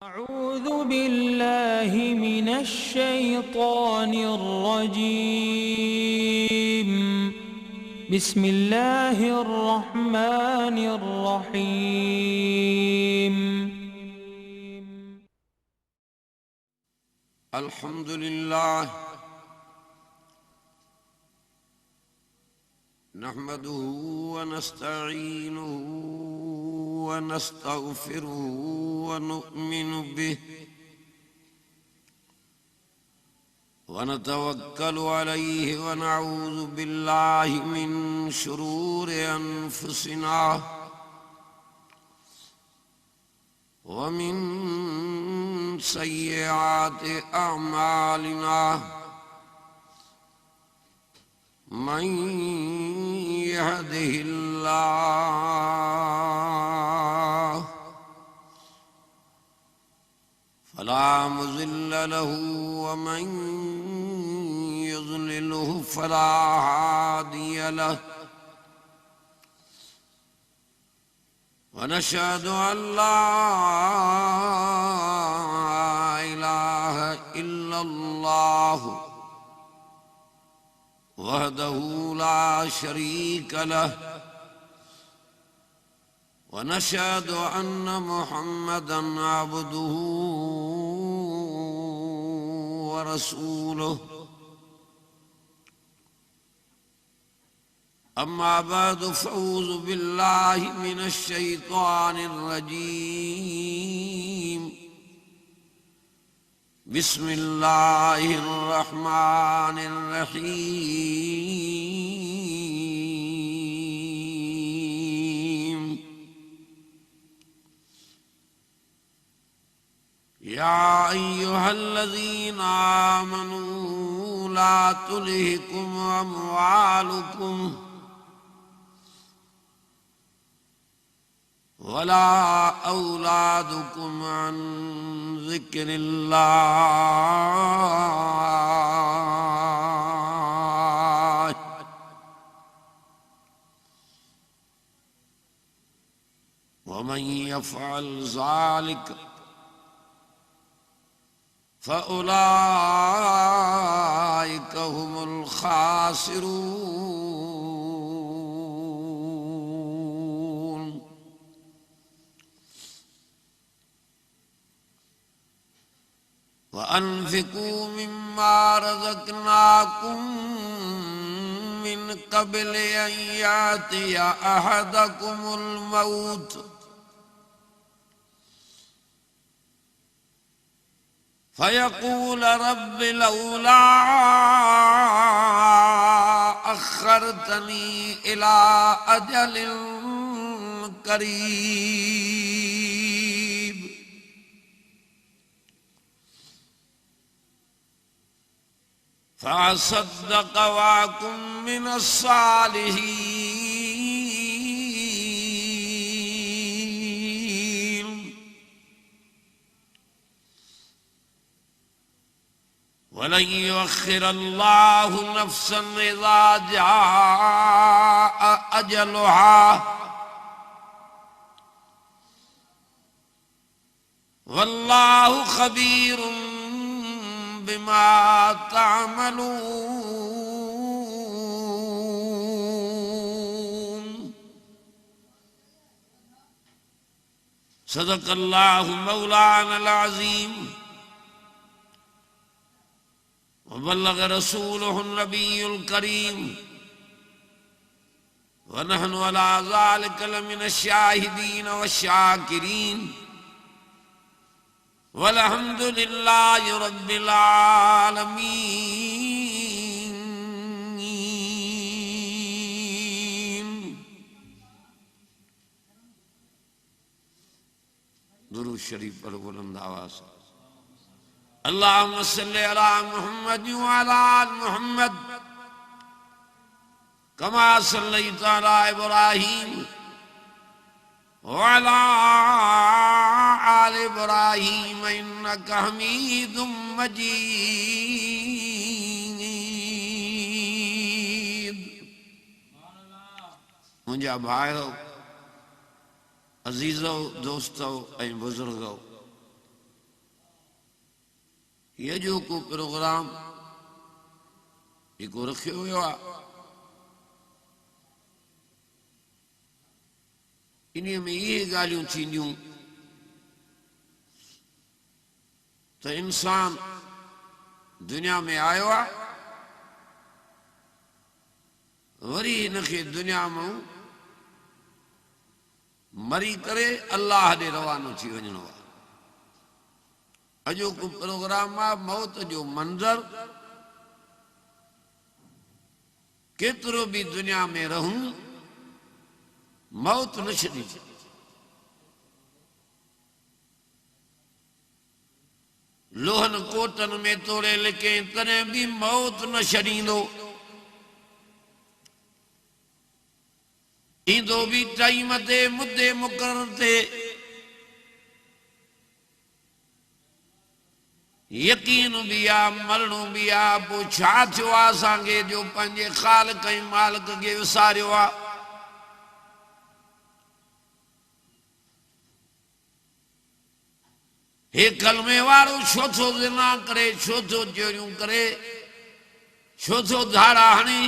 أعوذ بالله من الشيطان الرجيم. بسم الله الرحمن الرحيم. الحمد لله نحمده ونستعينه ونستغفره ونؤمن به ونتوكل عليه ونعوذ بالله من شرور أنفسنا ومن سيئات أعمالنا من يهده الله فلا مضل له ومن يضلله فلا هادي له ونشهد أن لا إله إلا الله وحده لا شريك له ونشهد أن محمدًا عبده ورسوله أما بعد فأعوذ بالله من الشيطان الرجيم بسم الله الرحمن الرحيم يا أيها الذين آمنوا لا تلهكم أموالكم ولا أولادكم عن ذكر الله ومن يفعل ذلك فأولئك هم الخاسرون وأنفقوا مما رزقناكم من قبل أن يأتي أحدكم الموت فيقول رب لولا أخرتني إلى أجل قريب فأصدق وأكن من الصالحين ولن يؤخر الله نفسا إذا جاء أجلها والله خبير بما تعملون صدق الله مولانا العظيم وبلغ رسوله النبي الكريم ونحن على ذلك لمن الشاهدين والشاكرين والحمد لله رب العالمين. दुरूद शरीफ पर बुलंद आवाज़ अल्लाहुम्मा सल्ली अला मुहम्मद व अला आलि मुहम्मद कमा सल्लैता अला इब्राहीम व अला आलि इब्राहीम इन्नका हमीदुम मजीद। मुंहिंजा भाइयो अज़ीज़ो दोस्तो ऐं बुज़ुर्गो ये जो को प्रोग्राम को रखियो हुयो आहे इन में ये ॻाल्हियूं थींदियूं तो इंसान दुनिया में आयो आहे वरी इनखे दुनिया में मरी करे अल्लाह ॾे रवानो थी वञणो आहे अॼोको प्रोग्राम आहे मौत जो मंज़र केतिरो भी दुनिया में रहूं मौत न छॾी लोहन कोटन में तोड़े लिखे तॾहिं भी मौत न छॾींदो ईंदो भी टाइम ते मुद्दे मुक़रर ते यकीन भी आ मरणो भी आ पोइ छा थियो आहे असांखे जो पंहिंजे ख़ालिक ऐं मालिक खे विसारियो आहे हे कलमे वारो छो थो ज़िना करे छो थो चोरियूं करे छो थो धारा हणी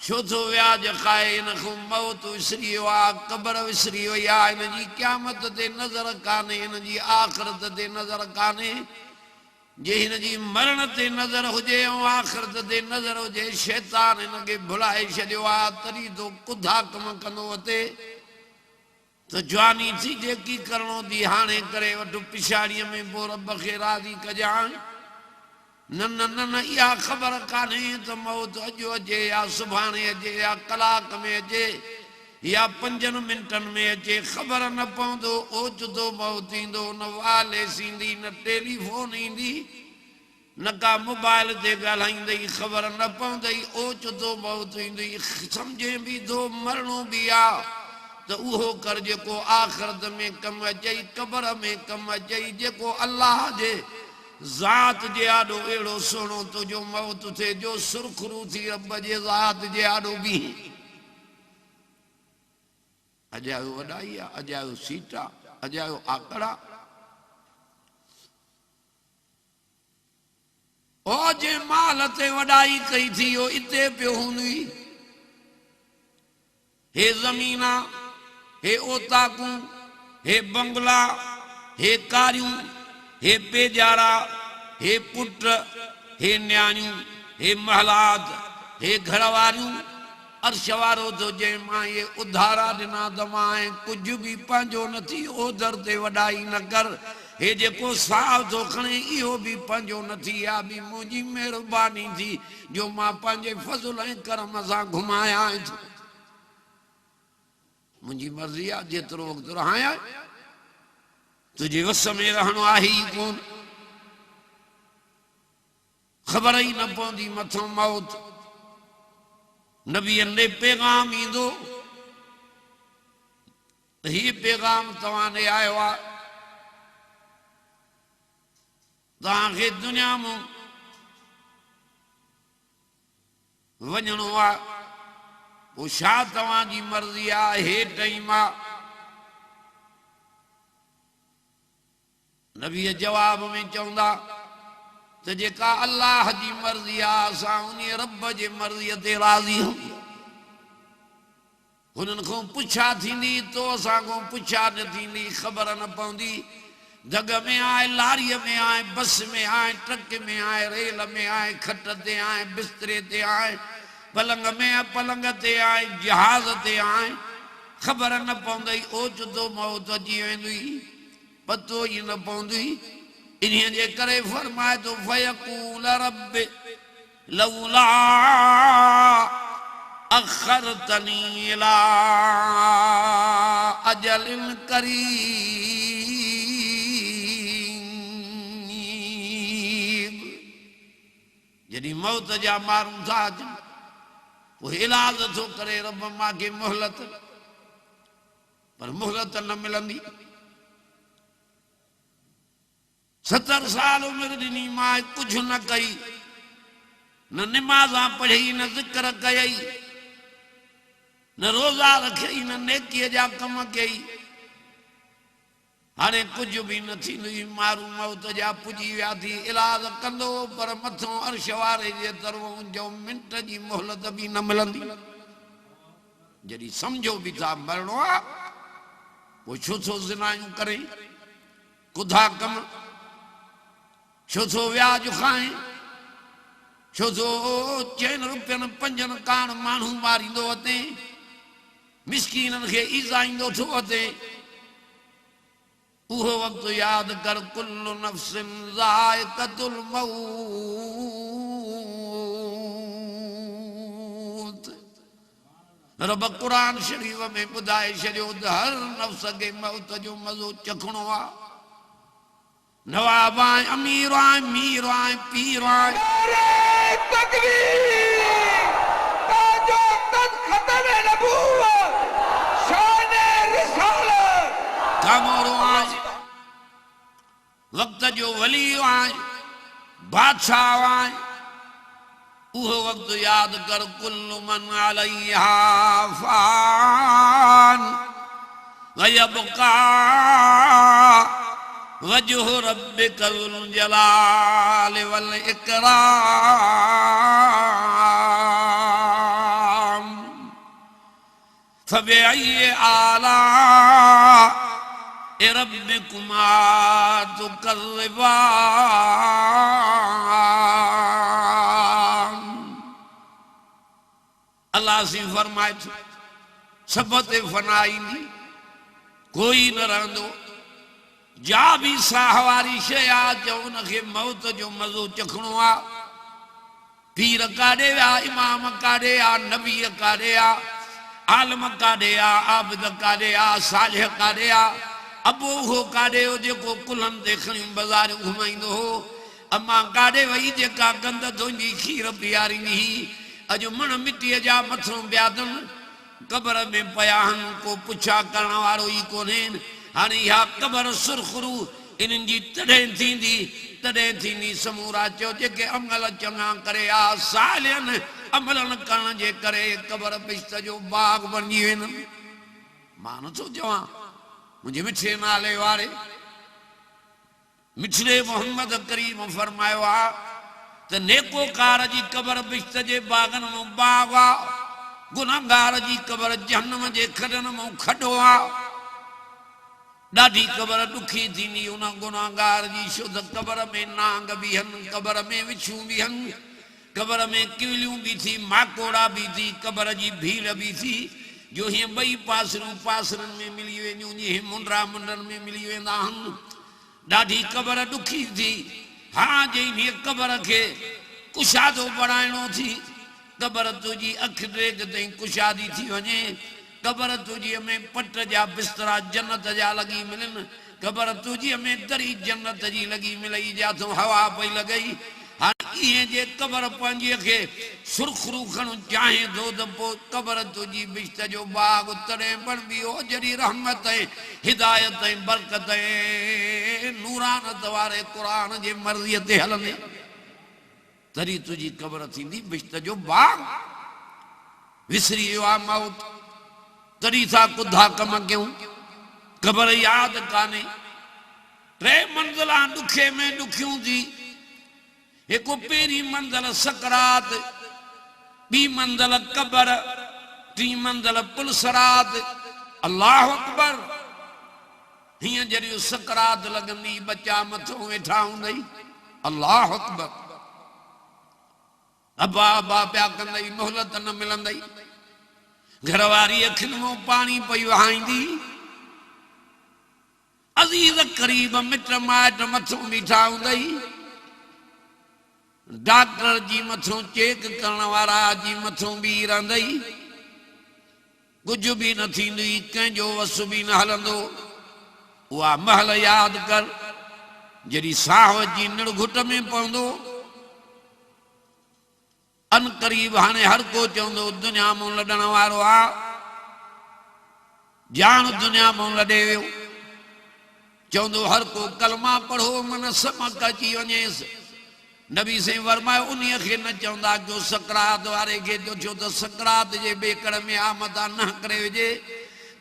छो थो व्याज खाए इन खां मौत विसरी वियो आहे क़बर विसरी वई आहे इन जी क़यामत ते नज़र कान्हे इन जी आख़िरत ते नज़र कान्हे जे हिन जी मरण ते नज़र हुजे ऐं आख़िरत ते नज़र हुजे शैतान हिनखे भुलाए छॾियो आहे तॾहिं तो कुधा कम कंदो अचे तो जवानी थी जेकी करणो थी हाणे करे वठु पिछाड़ीअ में पोइ रब खे राज़ी कजांइ न न न न इहा ख़बर कान्हे त मौत अॼु अचे या सुभाणे अचे या कलाक में अचे या 5 मिंटनि में अचे ख़बर न पवंदो ओचितो मौत ईंदो न वायरलेस ईंदी न टेलीफोन ईंदी न का मोबाइल ते ॻाल्हाईंदई ख़बर न पवंदई ओचितो मौत ईंदी सम्झे बि थो मरणो बि आहे त उहो कर जेको आख़िरत में कम अचई क़बर में कम अचई जेको अल्लाह जे ज़ात जे आॾो अहिड़ो सुहिणो तुंहिंजो मौत थिए जो सुरखरू थी रब जे ज़ात जे आॾो बि अजायो वॾाई आहे अजायो सीट आहे अजायो आकड़ आहे ओ जे माल ते वॾाई कई थी हो इते पियो हूंदी हे ज़मीन हे ओताकूं हे बंगला हे कारियूं हे पेजारा हे पुट हे न्याणियूं हे महलात हे घरवारियूं अर्श वारो तो जंहिं मां ये उधारा ॾिना त मां कुछ भी पंहिंजो नथी ओधर ते वॾाई न कर हे जेको साह थो खणे इहो भी पंहिंजो नथी आ भी मुंहिंजी महिरबानी थी जो मां पंहिंजे फज़ल ऐं करम सां घुमाया मुंहिंजी मर्ज़ी आहे जेतिरो वक़्तु रहायां तुझे वस में रहणो आहे ई कोन ख़बर ई न पवंदी मथां मौत नबियनि ॾे पैगाम ईंदो त हीउ पैगाम तव्हां ॾे आयो आहे तव्हांखे दुनिया में वञणो आहे पोइ छा तव्हांजी मर्ज़ी आहे हे टाइम आहे नबी जवाब में चवंदा त जेका अल्लाह जी मर्ज़ी आहे असां उन रब जे मर्ज़ीअ ते राज़ी आहियूं हुननि खां पुछा थींदी तो असां खां पुछा न थींदी ख़बर न पवंदी जग में आए लारीअ में आए बस में आए ट्रक में आए रेल में आए खट ते आए बिस्तरे ते आए पलंग में पलंग ते आए जहाज ते आए ख़बर न पवंदई ओचितो मौत अची वेंदी पतो ई न पवंदी इन्हीअ जे करे फरमाए थो फयकूल रब लौला अखरतनी इला अजलिन करीब जॾहिं मौत जा माण्हू था अचनि पोइ इलाज थो करे रब मांखे मोहलत पर मोहलत न मिलंदी 70 साल उम्र ॾिनी मां कुछ न कई न निमाज़ा पढ़ी न ज़िक्र कयई न रोज़ा रखियई न नेकीअ जा कम कई हाणे कुछ भी न थींदी मारू मौत जा पुजी विया थी इलाज कंदो पर मथों अर्श वारे जे तरफ़ों जो मिंट जी मोहलत भी न मिलंदी जॾहिं सम्झो बि था मरणो आहे पोइ छो थो ज़िनायूं करे कुधा कम छो थो व्याज खाए छो थो 4 रुपयनि 5 काण माण्हू मारींदो अचे मिसकीननि खे ईज़ाईंदो थो अचे उहो वक़्तु यादि कर कुल्लु नफ्सिन ज़ाइक़तुल मौत रब कुरान शरीफ में ॿुधाए छॾियो त हर नफ्स खे मौत जो मज़ो चखणो आहे नवाब आहे अमीर आहे मीर आहे पीर आहे कामोरो आहे वक़्त जो वली आहे बादशाह आहे उहो वक़्तु यादि कर कुल्लु मन अलैहा फ़ान व यबक़ा वजहु रब्बिकल जलाल वल इकराम फबिअय्यि आलाइ रब्बिकुमा तुकज़्ज़िबान अल्लाह से फरमाए थो सब ते फना ईंदी कोई न रहंदो जा भी साह वारी शइ आहे जो उनखे मौत जो मज़ो चखणो आहे पीर काॾे विया इमाम काॾे आहे नबी काॾे आहे आलम काॾे आहे आबिद काॾे आहे सालिह काॾे आहे अबो हो काॾे हो जेको कुल्हनि ते खणी बाज़ारियूं घुमाईंदो हो अम्मा काॾे वई जेका गंद धोईंदी खीर पीआरींदी हुई अॼु मण मिटीअ जा मथां ब्यादनि क़बर में पिया आहिनि को पुछा करण वारो ई कोन्हे हाणे इहा क़बर सुरख़ुरू इन्हनि जी तॾहिं थींदी समूरा चयो जेके अमल चङा करे आ सालियनि अमलनि करण जे करे क़बर बिश्त जो बाग बणिजी वेंदो मां नथो चवां मुझे मिठे नाले वारे मिठड़े मोहम्मद करीम फरमायो आ त नेकोकार जी क़बर बिश्त जे बागन में बाग आ गुनाहगार जी क़बर जहन्नम जे खॾनि में खॾो आ ॾाढी क़बर ॾुखी थींदी उन गुनाहगार जी छो त क़बर में नांग बीहनि क़बर में विछूं बीहनि क़बर में किवलियूं भी थी माकोड़ा भी थी क़बर जी भीड़ भी थी जो हीअं ॿई पासरनि में मिली वेंदियूं जीअं मुंडरा मुंडनि में मिली वेंदा आहिनि ॾाढी क़बर ॾुखी थी हा जंहिं क़बर खे कुशादो बणाइणो थी क़बर तुंहिंजी अखि ॾेग ताईं कुशादी थी वञे क़बर तुंहिंजीअ में पट जा बिस्तरा जन्नत जा लॻी मिलनि क़बर तुंहिंजीअ में दरी जन्नत जी लॻी मिलई जिथां हवा पई लॻई हाणे इएं जे क़बर पंहिंजीअ खे सुरख़ुरू खणो चाहे थो त पोइ क़बर तुंहिंजी बिश्त जो बाग तॾहिं बणबी हो जॾहिं रहमत ऐं हिदायत ऐं बरकत ऐं नूरानत वारे क़ुरान जे मर्ज़ीअ ते हलंदे तॾहिं तुंहिंजी क़बर थींदी बिश्त जो बाग विसरी वियो आहे मौत तॾहिं था कुधा कम कयूं क़बर यादि कान्हे 3 मंज़िला ॾुखे में ॾुखियूं थी हिकु पहिरीं मंज़िल सकरात ॿी मंज़िल क़बर 3 मंज़िल पुलसरात अल्लाह अकबर हीअं जॾहिं सकरात लॻंदी बच्चा मथां वेठा हूंदई अल्लाह अकबर अबा अबा पिया कंदई मोहलत न मिलंदई घरवारी अखियुनि मां पाणी पई वहाईंदी अज़ीज़ क़रीब मिट माइट मथां बीठा हूंदई डॉक्टर जी मथों चेक करण वारा जी मथों भी रहंदई कुछ भी न थींदी कंहिंजो वस भी न हलंदो उहा महल यादि कर जॾहिं साह जी निड़घुट में पवंदो अन क़रीब हाणे हर को चवंदो दुनिया मां लॾण वारो आहे जान दुनिया मां लॾे वियो चवंदो हर को कलमा पढ़ो मन समक अची वञेसि नबी से फरमायो उन्हीअ खे न चवंदा जो सकरात वारे खे जो छो त सकरात जे ॿेकड़ में आमदा न करे विझे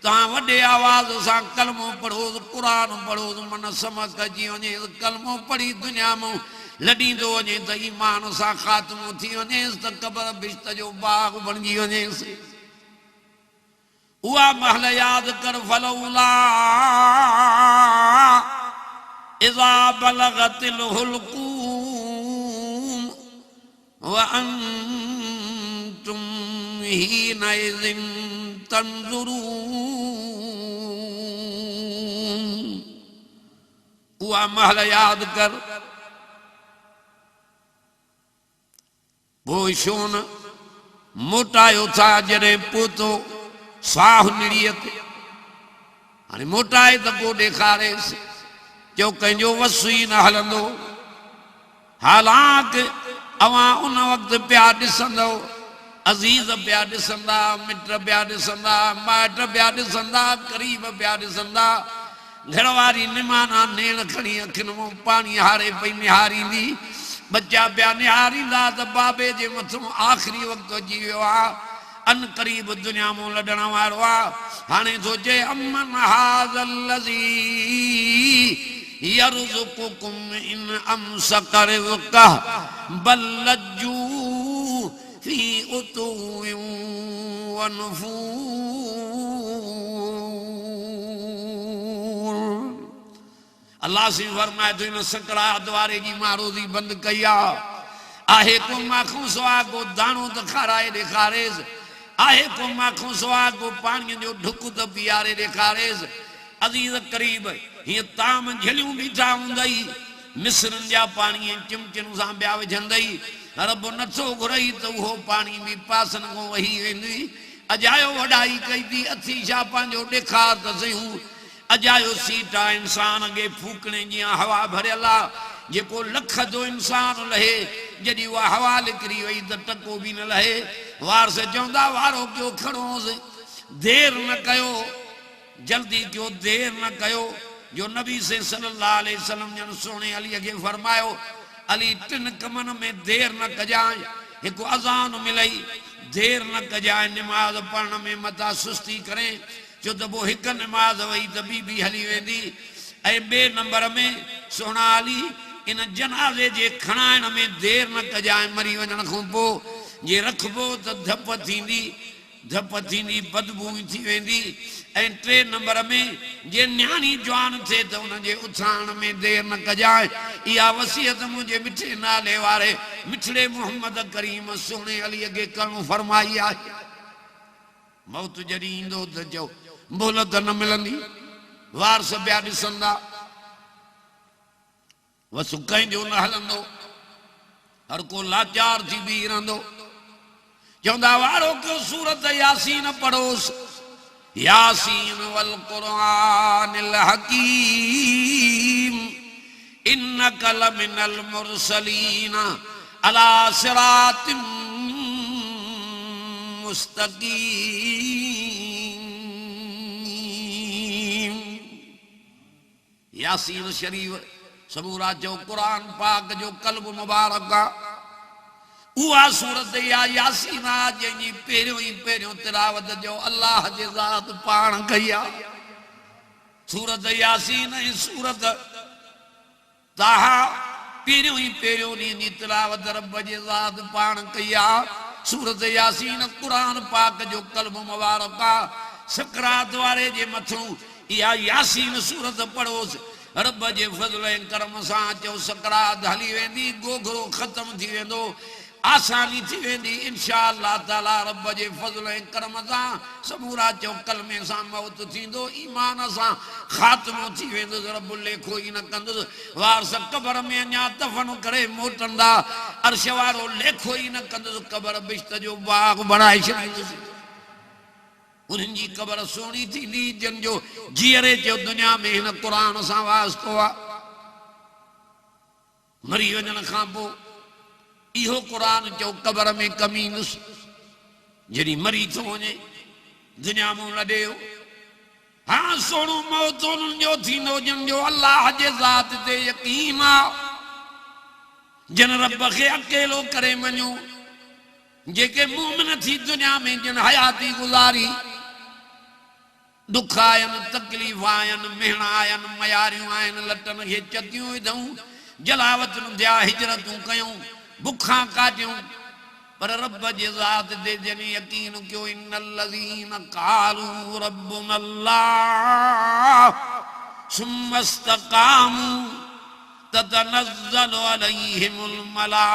तव्हां वॾे आवाज़ सां कलमो पढ़ो क़ुरान पढ़ो मन समझ अची वञे कलमो पढ़ी दुनिया में लॾींदो वञे त ईमान सां ख़ात्मो थी वञेसि त क़बर बिश्त जो बाग़ बणिजी वञेसि उहा महल यादि कर फलौला इज़ा बलगतिल हुल्क़ूम व अंतुम हीनइज़िन तंज़ुरून उहा महल यादि कर पोइ छो न मोटायो था जॾहिं पहुतो साह निड़ीअ ते हाणे मोटाए त पोइ ॾेखारेसि जो कंहिंजो वसु ई न हलंदो हालांकि अवां उन वक़्तु पिया ॾिसंदव अज़ीज़ पिया ॾिसंदा मिट पिया ॾिसंदा माइट पिया ॾिसंदा क़रीब पिया ॾिसंदा घरवारी निमाना नेण खणी अखियुनि मां पाणी हारे पई निहारींदी बच्चा पिया निहारींदा त बाबे जे मथां आख़िरी वक़्तु अची वियो आहे अन क़रीब दुनिया मां लॾण वारो आहे हाणे थो चए अमन हाज़ल लज़ी यरज़ुकुकुम इन अमसक रिज़्क़ह बल लज्जू फी उतुव्विन व नुफूर अल्लाह से फरमाए तो इन सकरात वारे जी मां रोज़ी बंद कई आहे को माखूं सवा को दाणो त खाराए ॾेखारेसि आहे को माखूं सवा को पाणीअ जो ढुक त पीआरे ॾेखारेसि अज़ीज़ क़रीब हीअं ताम झलियूं बीठा हूंदई मिस्रनि जा पाणी चिमचिन सां ॿिया विझंदई रब नथो घुरई त उहो पाणी बि पासनि खां वही वेंदी अजायो वॾाई कई थी अथी छा पंहिंजो ॾेखार त सयूं अजायो सीट आहे इंसान अॻे फूकणे जीअं हवा भरियल आहे जेको लख जो इंसान लहे जॾहिं उहा हवा निकिरी वई त टको बि न लहे वारस चवंदा वारो कयो खणोसि देर न कयो जल्दी कयो देर न कयो जो नबी से सल्लल्लाहु अलैहि वसल्लम जन सोने अलीअ खे फरमायो अली टिन कमनि में देर न कजांइ हिकु अज़ान मिलई देर न कजांइ निमाज़ पढ़ण में मथा सुस्ती करे छो त पोइ हिकु निमाज़ वई त ॿी हली वेंदी ऐं ॿिए नंबर में सोना अली इन जनाज़े जे खणाइण में देर न कजांइ मरी वञण खां पोइ जे रखबो त धप थींदी बदबू थी वेंदी ऐं टे नंबर में जे न्याणी जवान थिए त उनजे उथारण में देर न कजांइ इहा वसियत मुंहिंजे मिठे नाले वारे मिठड़े मोहम्मद करीम सोने अलीअ खे करणु फरमाई आहे मौत जॾहिं ईंदो त चओ मोहलत न मिलंदी वारस पिया ॾिसंदा वसु कंहिंजो न हलंदो हर को लाचार थी बीह रहंदो चवंदा वारो कयो सूरत यासीन पढ़ोसि यासीन वल क़ुरआनिल हकीम इन्नक लमिनल मुरसलीन अला सिरातिम मुस्तकीम यासीन शरीफ समूरा जो कुरान पाक जो कल्ब मुबारक उहा सूरत या यासीन जंहिंजी पहिरियों तिलावत जो अल्लाह जे ज़ात पाण कई आहे सूरत यासीन ऐं सूरत ताहा पहिरियों ॾींहं जी तिलावत रब जे ज़ात पाण कई आहे सूरत यासीन कुरान पाक जो कल्ब मुबारक आहे सकरात वारे जे मथां इहा यासीन सूरत पढ़ोसि रब जे फज़ल ऐं करम सां चओ सकरात हली वेंदी गोघरो ख़त्म थी वेंदो आसानी थी वेंदी इंशाअल्लाह ताला रब जे फज़ल ऐं करम सां समूरा चओ कलमे सां मौत थींदो ईमान सां ख़ात्मो थी वेंदो रब लेखो ई न कंदुसि वारस क़बर में अञा दफ़न करे मोटंदा अर्श वारो लेखो ई न कंदुसि क़बर बिश्त जो बाग़ बणाए छॾींदुसि उन्हनि जी क़बर सोणी थींदी जिन जो जीअरे चयो दुनिया में हिन क़ुरान सां वास्तो आहे मरी वञण खां पोइ इहो क़ुरान चओ क़बर में कमी नुस जॾहिं मरी थो वञे दुनिया मां लॾे हाँ सोणो मौत उन्हनि जो थींदो जिन जो अल्लाह जे ज़ात ते यकीन आहे जिन रब खे अकेलो करे मञो जेके मोमिन थी दुनिया में जिन हयाती गुज़ारी दुख आयन तकलीफ़ आयन मेहण आयन मयारियूं आयन लटन खे चतियूं विधऊं जलावतूं थिया हिजरतूं कयूं बुखां काटियूं पर रब जे ज़ात ते जने यकीन कयो इन्नल लज़ीन क़ालू रब्बुनल्लाह सुम्मा इस्तक़ामू ततनज़्ज़लु अलैहिमुल मलाइका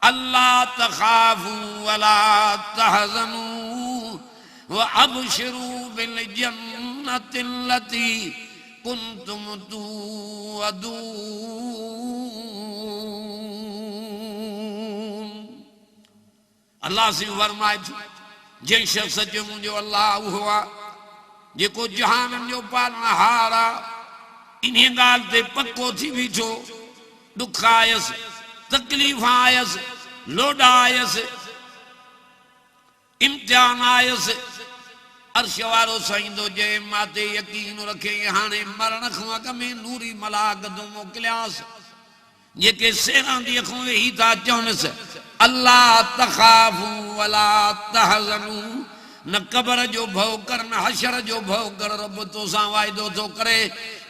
अल्ला तखाफू वला तहज़नू व अबशिरू बिल जन्नतिल्लती कुंतुम तुअदून। अल्लाह से फरमाए थो जे शख्स जो मुझो अल्लाह उहो आहे जेको जहाननि जो पालनहार आहे इन ॻाल्हि ते पको थी बीठो दुख आयसि तकलीफ़ आयसि लोड आयसि इम्तिहान आयसि अर्श वारो साईंदो जे माते यकीन रखे हाणे मरण खां अॻ में नूरी मलाकतूं मोकिलियांसि जेके सेरांदी अखों वेही था चवनिसि अल्लाह तखाफू वला तहज़नू न कबर जो भव कर न हशर जो भव कर रब तोसां वाइदो थो करे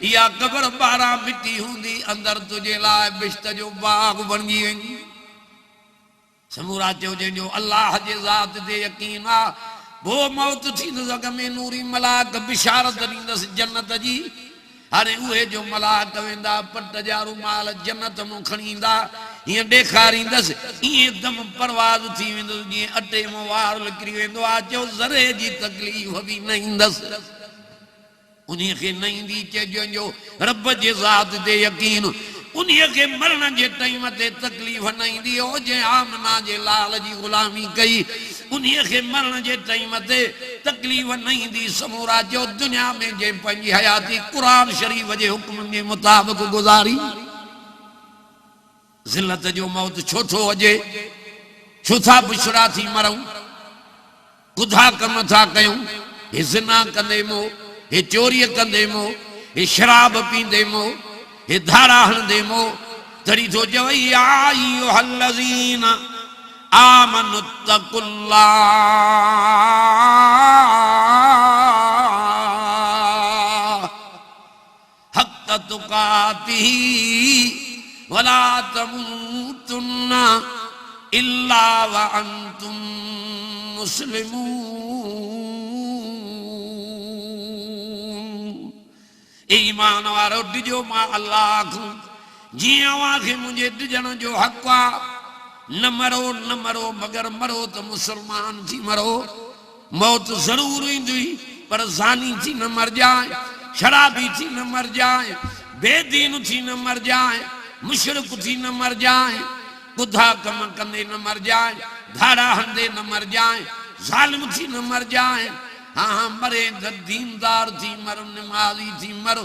इहा कबर 12 मिटी हूंदी अंदर तुझे लाइ बिश्त जो बाग बणिजी वेंदी। समूरा चयो जंहिंजो अल्लाह जे ज़ात ते यकीन आहे वो मौत थींदसि अॻ में नूरी मलाक बिशारत ॾींदसि जन्नत जी हाणे उहे जो मलाक वेंदा पट जा रुमाल जन्नत मां खणी ईंदा हीअं ॾेखारींदसि ईअं दम परवाज़ थी वेंदुसि जीअं अटे मां वार निकिरी वेंदो आहे चयो ज़रे जी तकलीफ़ बि न ईंदसि उन्हीअ खे न ईंदी चइजो जो रब जे ज़ात ते यकीन उन्हीअ खे मरण जे टाइम ते तकलीफ़ न ईंदी हो जंहिं आमना जे लाल जी ग़ुलामी कई उन्हीअ खे मरण जे टाइम ते तकलीफ़ न ईंदी समूरा जो दुनिया में जंहिं पंहिंजी हयाती क़ुरान शरीफ़ जे हुक्म जे मुताबिक़ गुज़ारी ज़िल्लत जो मौत छो थो अचे छो था बुशरा थी मरूं कुधा कम था कयूं हे ज़िना कंदे मो हे चोरी कंदे मो हे शराब पींदे मो हे धारा हणंदे मो तड़ी थो चवई या अय्युहल लज़ीन आमनु तक़ुल्लाह हक़्क़ तुक़ातिही वला तमूतुन्ना इल्ला व अंतुम मुस्लिमून। ईमान वारो डिजो मां अल्लाह को जीअं अव्हांखे मुंहिंजे डिजण जो हक़ आहे न मरो मगर मरो तो मुसलमान थी मरो मौत जरूर ईंदी पर ज़ानी थी न मर जाए शराबी थी न मर जाए बेदीन थी न मर जाए मुशरिक थी न मर जाए बुधा कम कंदे न मर जाए धारा हंदे न मर जाए जालिम थी न मर जाए हाँ मरे दीनदार थी मरो नमाजी थी मरो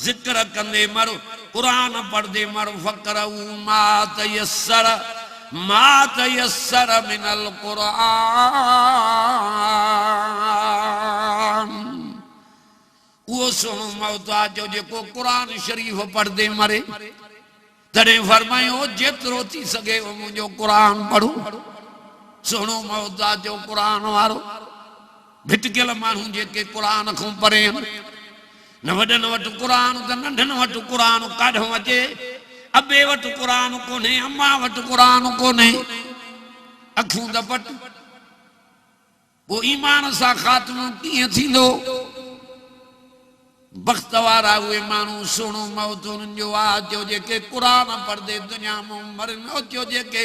जिक्र कंदे मरो कुरान पढ़दे मरो फकरऊ मा तयस्सर मिनल कुरान वो सुनो मौत आ जो जेको कुरान शरीफ पढ़दे मरे तॾहिं फरमायो जेतिरो थी सघे मुंहिंजो क़ुरान पढ़ो सुहिणो मौत आहे जो क़ुरान वारो भिटकियल माण्हू जेके क़ुरान खां परे न वॾनि वटि क़ुरान त नंढनि वटि क़ुरान काॾों अचे अबे वटि क़ुरान कोन्हे अम्मा वटि क़ुरान कोन्हे अखियूं त पट पोइ ईमान सां ख़ात्मो कीअं थींदो बख़्त वारा उहे माण्हू सुहिणो मौत उन्हनि जो आहे जो जेके क़ुरान पढ़दे दुनिया में मरनि जो जेके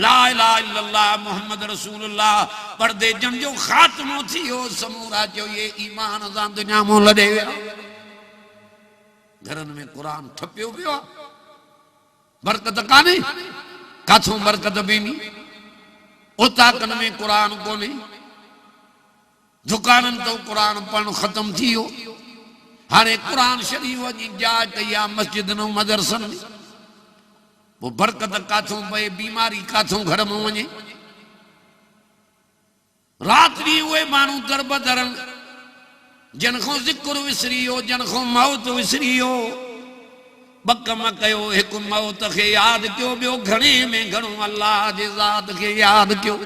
ला इलाहा इल्लल्लाह मुहम्मद रसूलुल्लाह पढ़दे जंहिंजो ख़ात्मो थी वियो समूरा जो ये ईमान सां दुनिया में लॾे विया घरनि में क़ुरान ठपियो पियो आहे बरकत कान्हे काथों बरकत पवंदी ओताकनि में क़ुरान कोन्हे दुकाननि तो क़ुरान पढ़णु ख़तम थी वियो हाणे क़ुरान शरीफ जी जाइ कई आहे मस्जिद न मदरसन में पोइ बरकत काथों पए बीमारी काथों घर में वञे रात ॾींहुं उहे माण्हू दरब दरनि जन खां ज़िक्र विसरी वियो जन खां मौत विसरी वियो ॿ कम कयो हिकु मौत खे यादि कयो ॿियो घणे में घणो अल्लाह जे ज़ात खे यादि कयो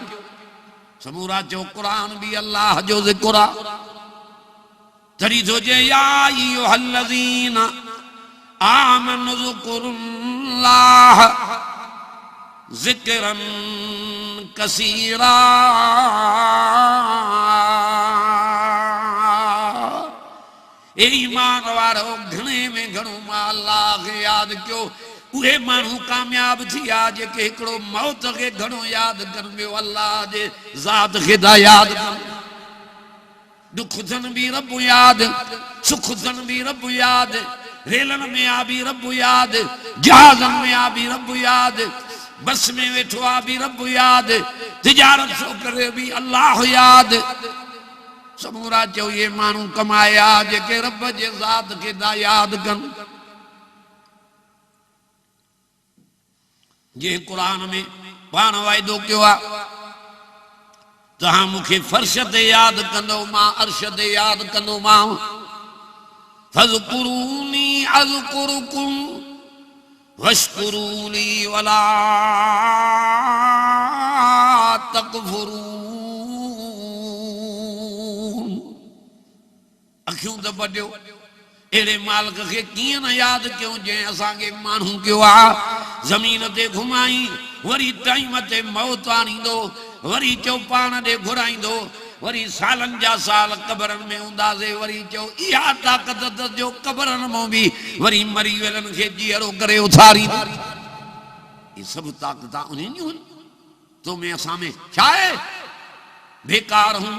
समूरा चो कुरान भी अल्लाह जो ज़िक्र आ तरी तो जे या अय्युहल्लज़ीन आमनु ज़कुरुल्लाह ज़िक्रन कसीरा ए ईमान वारो घणे में घणो मां अल्लाह खे याद कयो उहे माण्हू कामयाब थिया जेके हिकिड़ो मौत खे घणो यादि कनि ॿियो अल्लाह जे ज़ात खे था यादि कनि दुख थियनि बि रब यादि सुख थियनि बि रब यादि रेलनि में आ बि रब यादि जहाज़नि में आ बि रब यादि बस में वेठो आ बि रब यादि तिजारत छो करे बि अल्लाह यादि समूरा चो ये माण्हू कमाया जेके रब जे ज़ात खे था यादि कनि जे कुरान में पाण वाइदो कयो आहे तहां मूंखे फर्श ते यादि कंदो मां अर्श ते यादि कंदोमांव फज़कुरूनी अज़कुरुकुम वश्कुरूनी वला तकफुरून अखियूं त बडियो एड़े मालिक खे कीअं न यादि कयूं जंहिं असांखे माण्हू कयो आहे ज़मीन ते घुमाई वरी टाइम ते मौत आणींदो वरी चो पाण ॾे घुराईंदो वरी सालनि जा साल क़बरनि में हूंदासीं वरी चो इहा ताक़त त जो क़बरनि मां बि वरी मरी वियलनि खे जीअरो करे उथारींदो ये सभु ताक़तां उन्हनि जूं आहिनि तो में असां में छा आहे बेकार हूं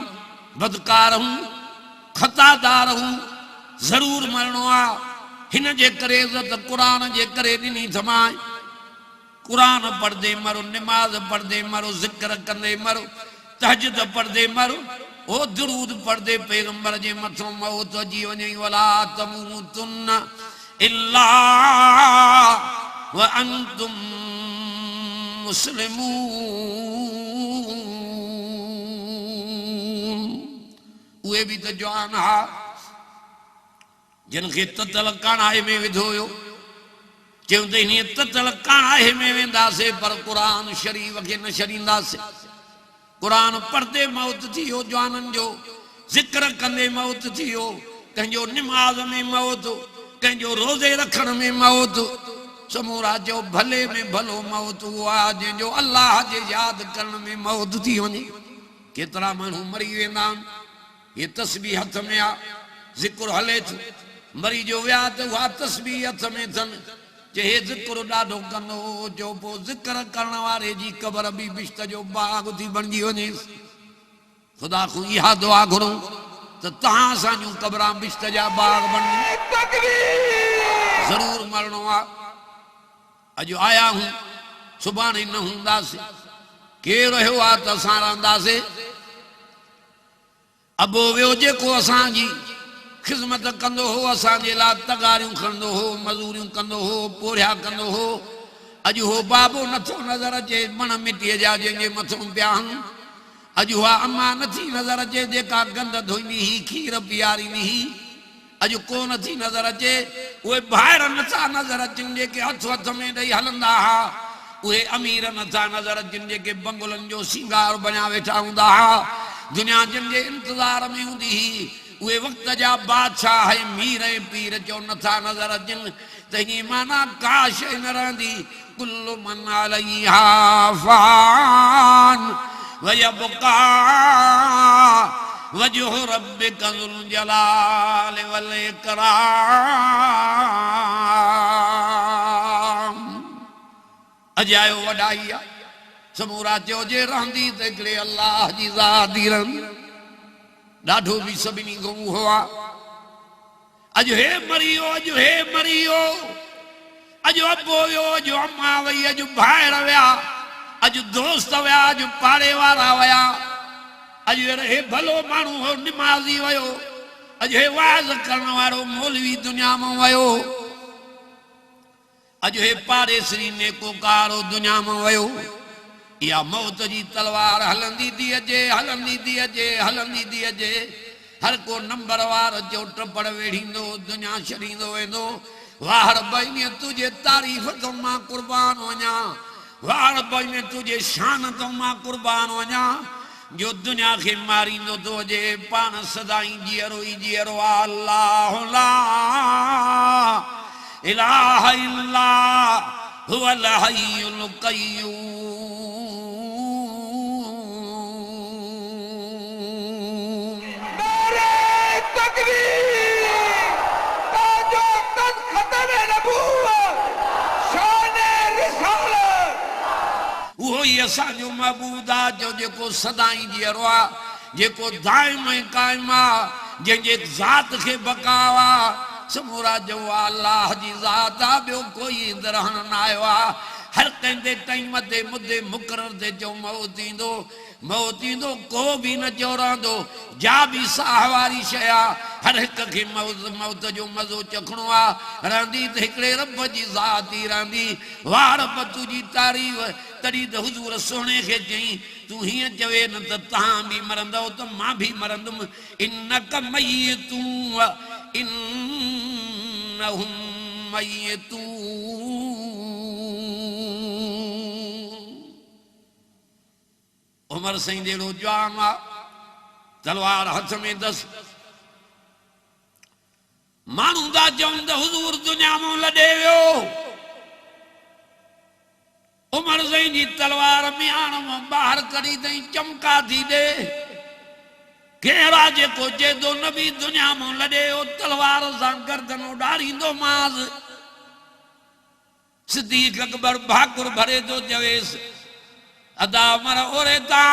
बदकार हूं खतादार हूं ज़रूर मरणो आहे हिन जे करे इज़त क़ुरान जे करे ॾिनी थमाए कुरान पढ़दे मरो नमाज पढ़दे मरो जिक्र कंदे मरो तहज्जुद पढ़दे मरो ओ दुरूद पढ़दे पैगंबर जे मथों मौत अची वञे वला तमूतुन इल्ला व अंतुम मुस्लिमून उहे बि त जवान हा जिन खे ततल काणाए में विधो हुयो चयूं त हीअं ततल काणाए में वेंदासीं पर क़ुरान शरीफ़ खे न छॾींदासीं क़ुरान पढ़दे मौत थी वियो जवाननि जो ज़िक्र कंदे मौत थी वियो कंहिंजो निमाज़ में मौत कंहिंजो रोज़े रखण में मौत समूरा जो भले में भलो मौत उहो आहे जंहिंजो अल्लाह जे यादि करण में मौत थी वञे केतिरा माण्हू मरी वेंदा आहिनि ये तस्बीह हथ में आहे ज़िक्र हले थो मरी जो विया त उहा तस्बीह हथ में अथनि जे हे ज़िक्र ॾाढो कंदो जो पोइ ज़िक्र करण वारे जी क़बर बि बिश्त जो बाग़ थी बणिजी वञे ख़ुदा खां इहा दुआ घुरूं त तव्हां असांजूं क़बरां बिश्त जा बाग़ बणनि ज़रूर मरणो आहे अॼु आया हूं सुभाणे न हूंदासीं केरु रहियो आहे त असां रहंदासीं अबो वियो जेको असांजी ख़िदमत कंदो हो असांजे लाइ तगारियूं खणंदो हो मज़ूरियूं कंदो हो पोरिया कंदो हो अॼु हो बाबो नथो नज़र अचे मण मिटीअ जा जंहिंजे मथां पिया आहिनि अॼु उहा अम्मा नथी नज़र अचे जेका गंद धोईंदी हुई खीर पीआरींदी हुई अॼु को नथी नज़र अचे उहे ॿाहिरि नथा नज़र अचनि जेके हथ हथ में ॾेई हलंदा हुआ उहे अमीर नथा नज़र अचनि जेके बंगुलनि जो सिंगार बणिया वेठा हूंदा हुआ दुनिया जिन जे इंतज़ार में हूंदी हुई उहे वक़्त जा बादशाह मीर ऐं पीर जो नथा नज़र अचनि त हीअं माना का शइ न रहंदी कुल्लु मन अलैहा फ़ान वयबका वजह रब्बिका ज़ुल जलाल वल इकराम अजायो वॾाई आहे समूरा चयो जे रहंदी त हिकिड़े अल्लाह जी ज़ात ई रहंदी ॾाढो बि सभिनी खां उहो आहे अॼु हे मरी वियो अॼु हे मरी वियो अॼु अबो वियो अॼु अम्मा वई अॼु भाइर विया अॼु दोस्त विया अॼु पाड़े वारा विया अॼु हे भलो माण्हू हो निमाज़ी वियो अॼु हे वाज़ करण वारो मौलवी दुनिया मां वियो अॼु हे पाड़ेसरी नेकोकार दुनिया मां वियो या मौत जी तलवार हलंदी थी अचे हलंदी थी अचे हलंदी थी अचे हर को नंबर वार जो टपड़ वेढ़ींदो दुनिया छॾींदो वेंदो वाह रब्बा इन तुझे तारीफ़ तो मां कुर्बान वञा वाह रब्बा इन तुझे शान तो मां कुर्बान वञा जो दुनिया के मारी नो तो जे पान सदाई जियरो अल्लाह ला इलाहा इल्ला हुवल हय्युल क़य्यूम। नारे तकबीर, ताजो तन खत्म नबूवत, शाने रिसालत। वो ही असांजो महबूद आ जो जेको सदाई जियरो आ, जेको दाइम ऐं काइम आ, जंहिंजे ज़ात खे बकावा समूरा जो अल्लाह जी ज़ात आ, ॿियो कोई रहण न आयो आ। हर कंहिंजे टाइम ते मुदे मुक़रर ते जो मौत ईंदो को बि न चोरंदो, जा बि साह वारी शइ आ। हर हिक खे मौत जो मज़ो चखणो आ। रहंदी त हिकिड़े रब जी ज़ात ई रहंदी। वाह रब तुंहिंजी तारीफ़। तॾहिं त हुज़ूर सुहिणे खे चई तूं हीअं चवे न त तव्हां बि मरंदव त मां बि मरंदुमि। इन्नक मय्यतून व इन्नहुम मय्यतून। उमर साईं जहिड़ो जवान आ, तलवार हथ में दस। माण्हू था चवनि त हुज़ूर दुनिया मां लॾे वियो। उमर साईं जी तलवार मियाण मां ॿाहिरि कढी अथई, चमका थी ॾे। केरु आहे जेको चए थो नबी दुनिया मां लॾे वियो, तलवार सां गर्दन उॾारींदो मांस। सिद्दीक़ अकबर भाकुर भरे थो चवेसि अदा मर ओरे ता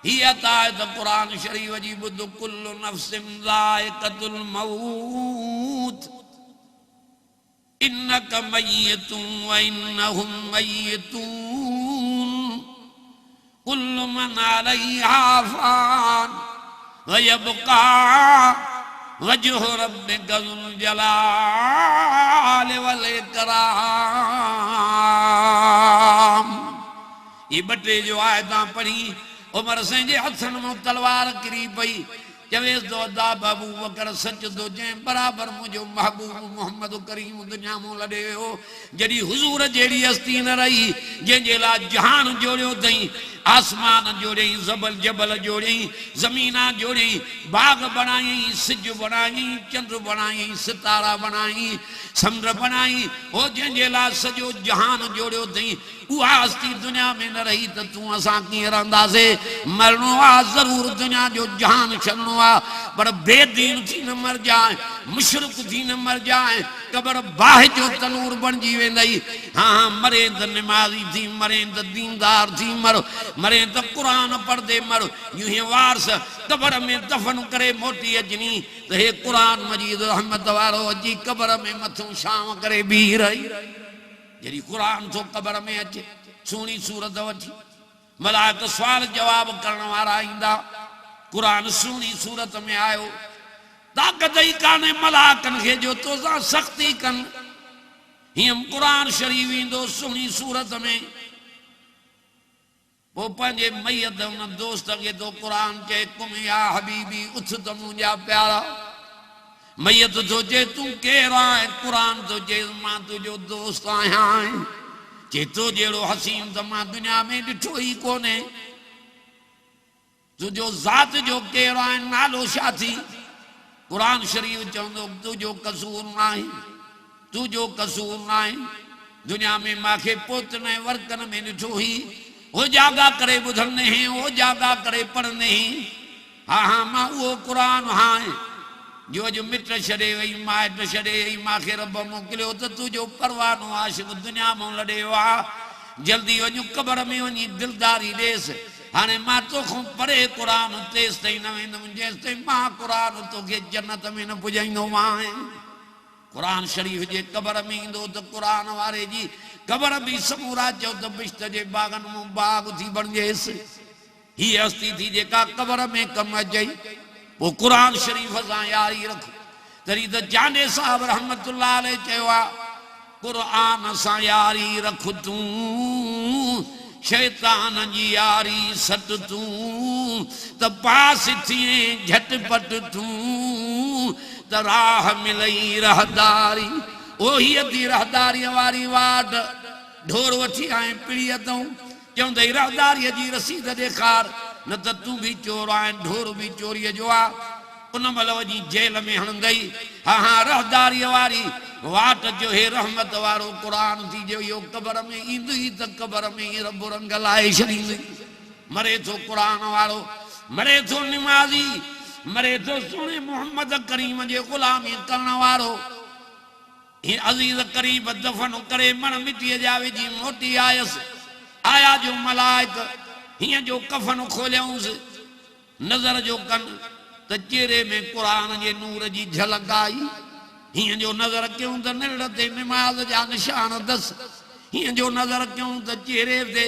ही अता है तो कुरान शरीफ जी बुद्ध कुल्लु नफ्सिन ज़ाइक़तुल मौत इन्नक मय्यतुन व इन्नहुम मय्यतून कुल्लु मन अलैहा फ़ान व यबक़ा वजहु रब्बिका ज़ुल जलाल वल इकराम। ये बटे जो आयतां पढ़ी उमर साईं जे हथनि मां तलवार किरी पई। चवेस तो अदा बाबू बकर सच तो जंहिं बराबर मुझो महबूब मोहम्मद करीम दुनिया मां लॾे वियो। जॾहिं हुज़ूर जहिड़ी हस्ती न रही जंहिंजे लाइ जहान जोड़ियो अथई, आसमान जोड़ियई, ज़बल जबल जोड़ियई, ज़मीना जोड़ियई, बाग बणाई, सिज बणाई, चंद्र बणाई, सितारा बणाई, समुंड बणाई। हो जंहिंजे लाइ सॼो जहान जोड़ियो अथई, उहा हस्ती दुनिया में न रही त तूं असां कीअं रहंदासीं। मरणो आहे ज़रूर, दुनिया जो जहान छॾणो आहे, पर बेदीन थी न मर जाए, मुशरिक थी न मर जाए। कबर बाहि जो तनूर बणिजी वेंदई। हाँ मरे त निमाज़ी थी मरे त दीनदार थी मर, मरे त क़ुरान पढ़दे मर। यूं ही वारस कबर में दफ़न करे मोटी अचनी त हे क़ुरान मजीद रहमत वारो अची कबर में मथूं छांव करे बीह रही। जॾहिं क़ुरान थो कबर में अचे, सुहिणी सूरत वठी, मलाइक सुवाल जवाब करण वारा ईंदा। क़ुरान सुहिणी सूरत में आयो, ताक़त ई कान्हे मलाइकनि खे जो तोसां सख़्ती कनि। हीअं क़ुरान शरीफ़ ईंदो सुहिणी सूरत में, पोइ पंहिंजे मैयत हुन दोस्त खे तो क़ुरान चए कुम या हबीबी उथ त मुंहिंजा प्यारा। मैयत तो चए तूं केरु आहे? क़ुरान तो चए मां तुंहिंजो दोस्त आहियां। चए तो जहिड़ो हसीन त मां दुनिया में ॾिठो ई कोन्हे। तुंहिंजो ज़ात जो केरु आहे? नालो छा थी? क़ुरान शरीफ़ चवंदो तुंहिंजो कसूर न आहे, तुंहिंजो कसूर न आहे। दुनिया में मूंखे पोतन ऐं वर्कन में ॾिठो ई, हो जागा करे ॿुधंदे हैं, हो जागा करे पढ़ंदे हैं। हाँ हाँ मां उहो क़ुरान हाँ जो अॼु मिट छॾे वई, माइट छॾे वई, मूंखे रब मोकिलियो त तुंहिंजो परवानो आशिक़ दुनिया मां लॾे वियो आहे। जल्दी वञू कबर में वञी दिलदारी ॾेसि। हाणे मां तोखां परे क़ुरान तेसि ताईं न वेंदुमि जेसि ताईं मां क़ुरान तोखे जन्नत में न पुॼाईंदोमांइ। क़ुरान शरीफ़ जे कबर में ईंदो त क़ुरान वारे जी कबर बि समूरा चओ त बिश्त जे बाग़नि मां बाग़ थी बणिजेसि। हीअ हस्ती थी जेका कबर में कमु अचई। पोइ क़ुरान शरीफ़ सां यारी रख। तॾहिं त जाने साहब रहमतुल्लाह अलैह चयो आहे क़ुरान सां यारी रख तूं, शैतान जी यारी सट तूं, त पास थिए झटपट तूं, त राह मिलई रहदारी। ओही अधी रहदारीअ वारी वाट ढोर वठी आए पिड़ी अथऊं, चवंदई रहदारीअ जी रसीद ॾेखार। न त तूं भी चोर आहे ढोर भी चोरीअ जो आहे उन महिल वञी जेल में हणंदई हा हा रहदारीअ वारी वाट जो हे रहमत वारो क़ुरान थी जो इहो क़बर में ईंदई त क़बर में ई रब रंग लाए छॾींदई मरे थो क़ुरान वारो मरे थो निमाज़ी मरे थो सुणे मोहम्मद करीम जे ग़ुलामी करण वारो ही अज़ीज़ करीब दफ़न करे मण मिटीअ जा विझी मोटी आयसि आया जो मलाइक हीअं जो कफ़न खोलियऊंसि नज़र जो कन त चेहरे में क़ुरान जे नूर जी झलक आई हीअं जो नज़र कयूं त निड़ ते निमाज़ जा निशान दस हीअं जो नज़र कयूं त चेहरे ते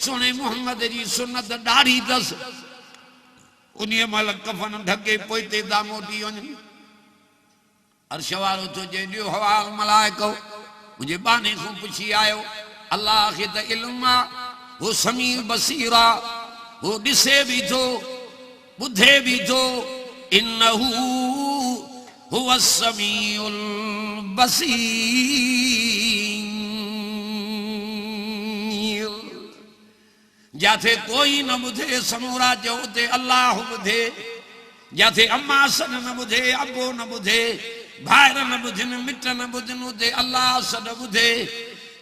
सुणे मोहम्मद जी सुन्नत ॾाढी अथसि उन महिल कफ़न ढके पोइते था मोटी वञनि अर्श वारो थो चए ॾियो हवाल मलाइको मुंहिंजे बाने खां पुछी आयो अल्लाह खे त इल्म आहे हू समीर बसीर आहे हू ॾिसे बि थो ॿुधे बि थो इन्नहू हुव समीउल बसीर जाथे कोई न ॿुधे समूरा चओ उते अल्लाह ॿुधे जाथे अम्मा सॾ न ॿुधे अबो न ॿुधे भाइर न ॿुधनि मिट न ॿुधनि उते अल्लाह सॾ ॿुधे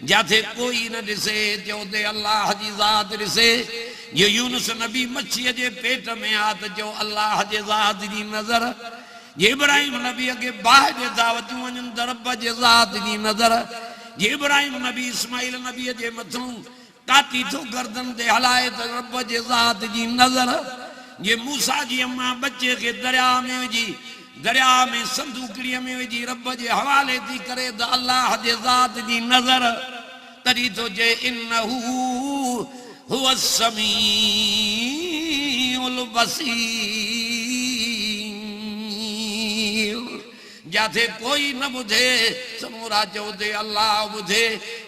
जाथे कोई न ॾिसे चओ उते अल्लाह जी ज़ात ॾिसे ये यूनुस नबी मच्छीअ जे पेट में आ त चओ अल्लाह जे ज़ात जी नज़र ये इब्राहिम नबी अॻे बाहि जे दावतूं वञनि त रब जे ज़ात जी नज़र ये इब्राहिम नबी इस्माइल नबीअ जे मथां काटी थो गर्दन ते हलाए त रब जे ज़ात जी नज़र ये मूसा जी अम्मा बच्चे खे दरिया में विझी दरिया में संदूकड़ीअ में विझी रब जे हवाले थी करे त अल्लाह जे ज़ात जी नज़र तॾहिं थो चए इन्नहू हुव समीउल बसीर जाथे कोई न ॿुधे समूरा चओ ते अल्लाह ॿुधे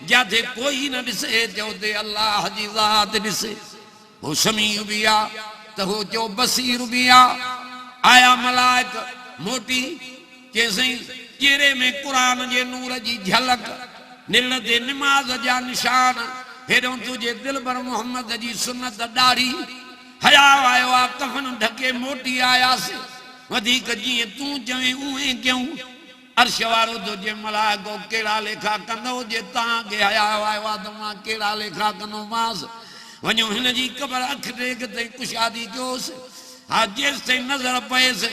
जाथे कोई न ॾिसे चओ ते अल्लाह जी ज़ात ॾिसे हू समीउ बि आहे त हू चओ बसीर बि आहे आया मलाइक मोटी चइसई चेहरे में क़ुरान जे नूर जी झलक निल ते निमाज़ जा निशान हेॾो तुंहिंजे दिलबर मोहम्मद जी सुन्नत ॾाढी हया आयो आहे कफ़न ढके मोटी आयासीं वधीक जीअं तूं चवें उहे कयूं अर्श वारो तो जे मलाइको कहिड़ा लेखा कंदो जे तव्हांखे हया आयो आहे त मां कहिड़ा लेखा कंदोमांसि वञो हिन जी क़बर अख टेक ताईं कुशादी कयोसि हा जेसि ताईं नज़र पएसि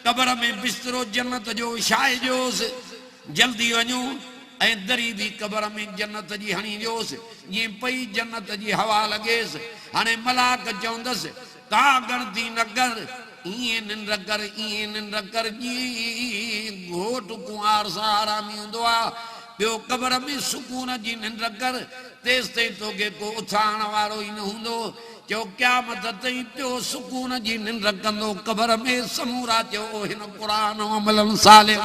क़बर में बिस्तरो जन्नत जो विछाइजोसि जल्दी वञो ऐं दरी बि क़बर में जन्नत जी हणी ॾियोसि जीअं पई जन्नत जी हवा लॻेसि हाणे मलाक चवंदसि का गणती न कर ईअं निंड कर जीअं घोट कुंवार सां आरामी हूंदो आहे ॿियो क़बर में सुकून जी निंड कर तेसि ताईं तोखे को उथारण वारो ई न हूंदो चओ क़यामत ताईं पियो सुकून जी निंड कंदो क़बर में समूरा चओ हिन क़ुरान अमलनि साले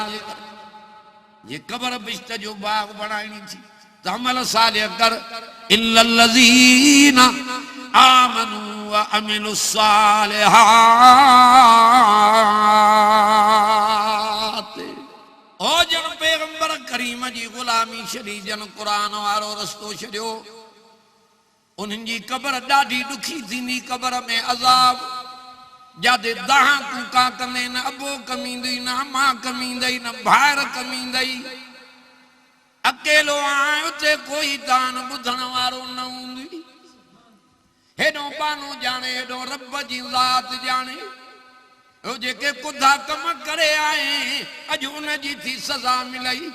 ये क़बर बिश्त जो बाग बनाइणी थी त अमल सालिह कर इल्लल्लज़ीना आमनू व अमिलुस्सालिहात ओ जन पैगंबर करीम जी ग़ुलामी छॾी जन क़ुरान वारो रस्तो छॾियो उन्हनि जी क़बर ॾाढी ॾुखी थींदी क़बर में अज़ाब जाते दाह कूका कंदे न अबो कमींदई न अम्मा कमींदई न भाइर कमींदई अकेलो आए उते कोई तान ॿुधण वारो न हूंदी हेॾो बानो ॼाणे हेॾो रब जी ज़ात ॼाणे हो जेके कुधा कम करे आए अॼु उन जी थी सज़ा मिलई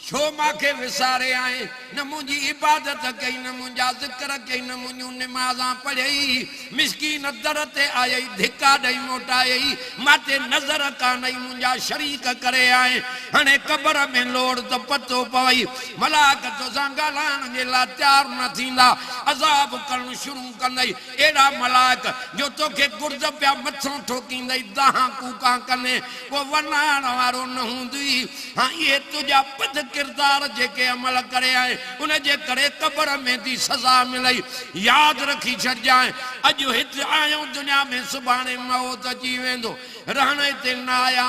छो मांखे विसारे आए न मुंहिंजी इबादत कई न मुंहिंजा ज़िक्र कई न मुंहिंजूं निमाज़ां पढ़ियई मिसकीन दर ते आयई धिका ॾेई मोटायई माते नज़र कानई मुंहिंजा शरीक करे आए हाणे क़बर में लोड़ त पतो पवई मलाक तोसां ॻाल्हाइण जे लाइ तयारु न थींदा अज़ाब करणु शुरू कंदई अहिड़ा मलाक जो तोखे गुर्द पिया मथां ठोकींदई दाह कूका कने को वञाइण वारो न हूंदी हा इहे तुंहिंजा पद किरदार जेके अमल करे आए उन जे करे कब्र में दी सजा मिलई याद रखी छजाए अज हित आयो दुनिया में सुभाणे मौत अची वेंदो रहण ते न आया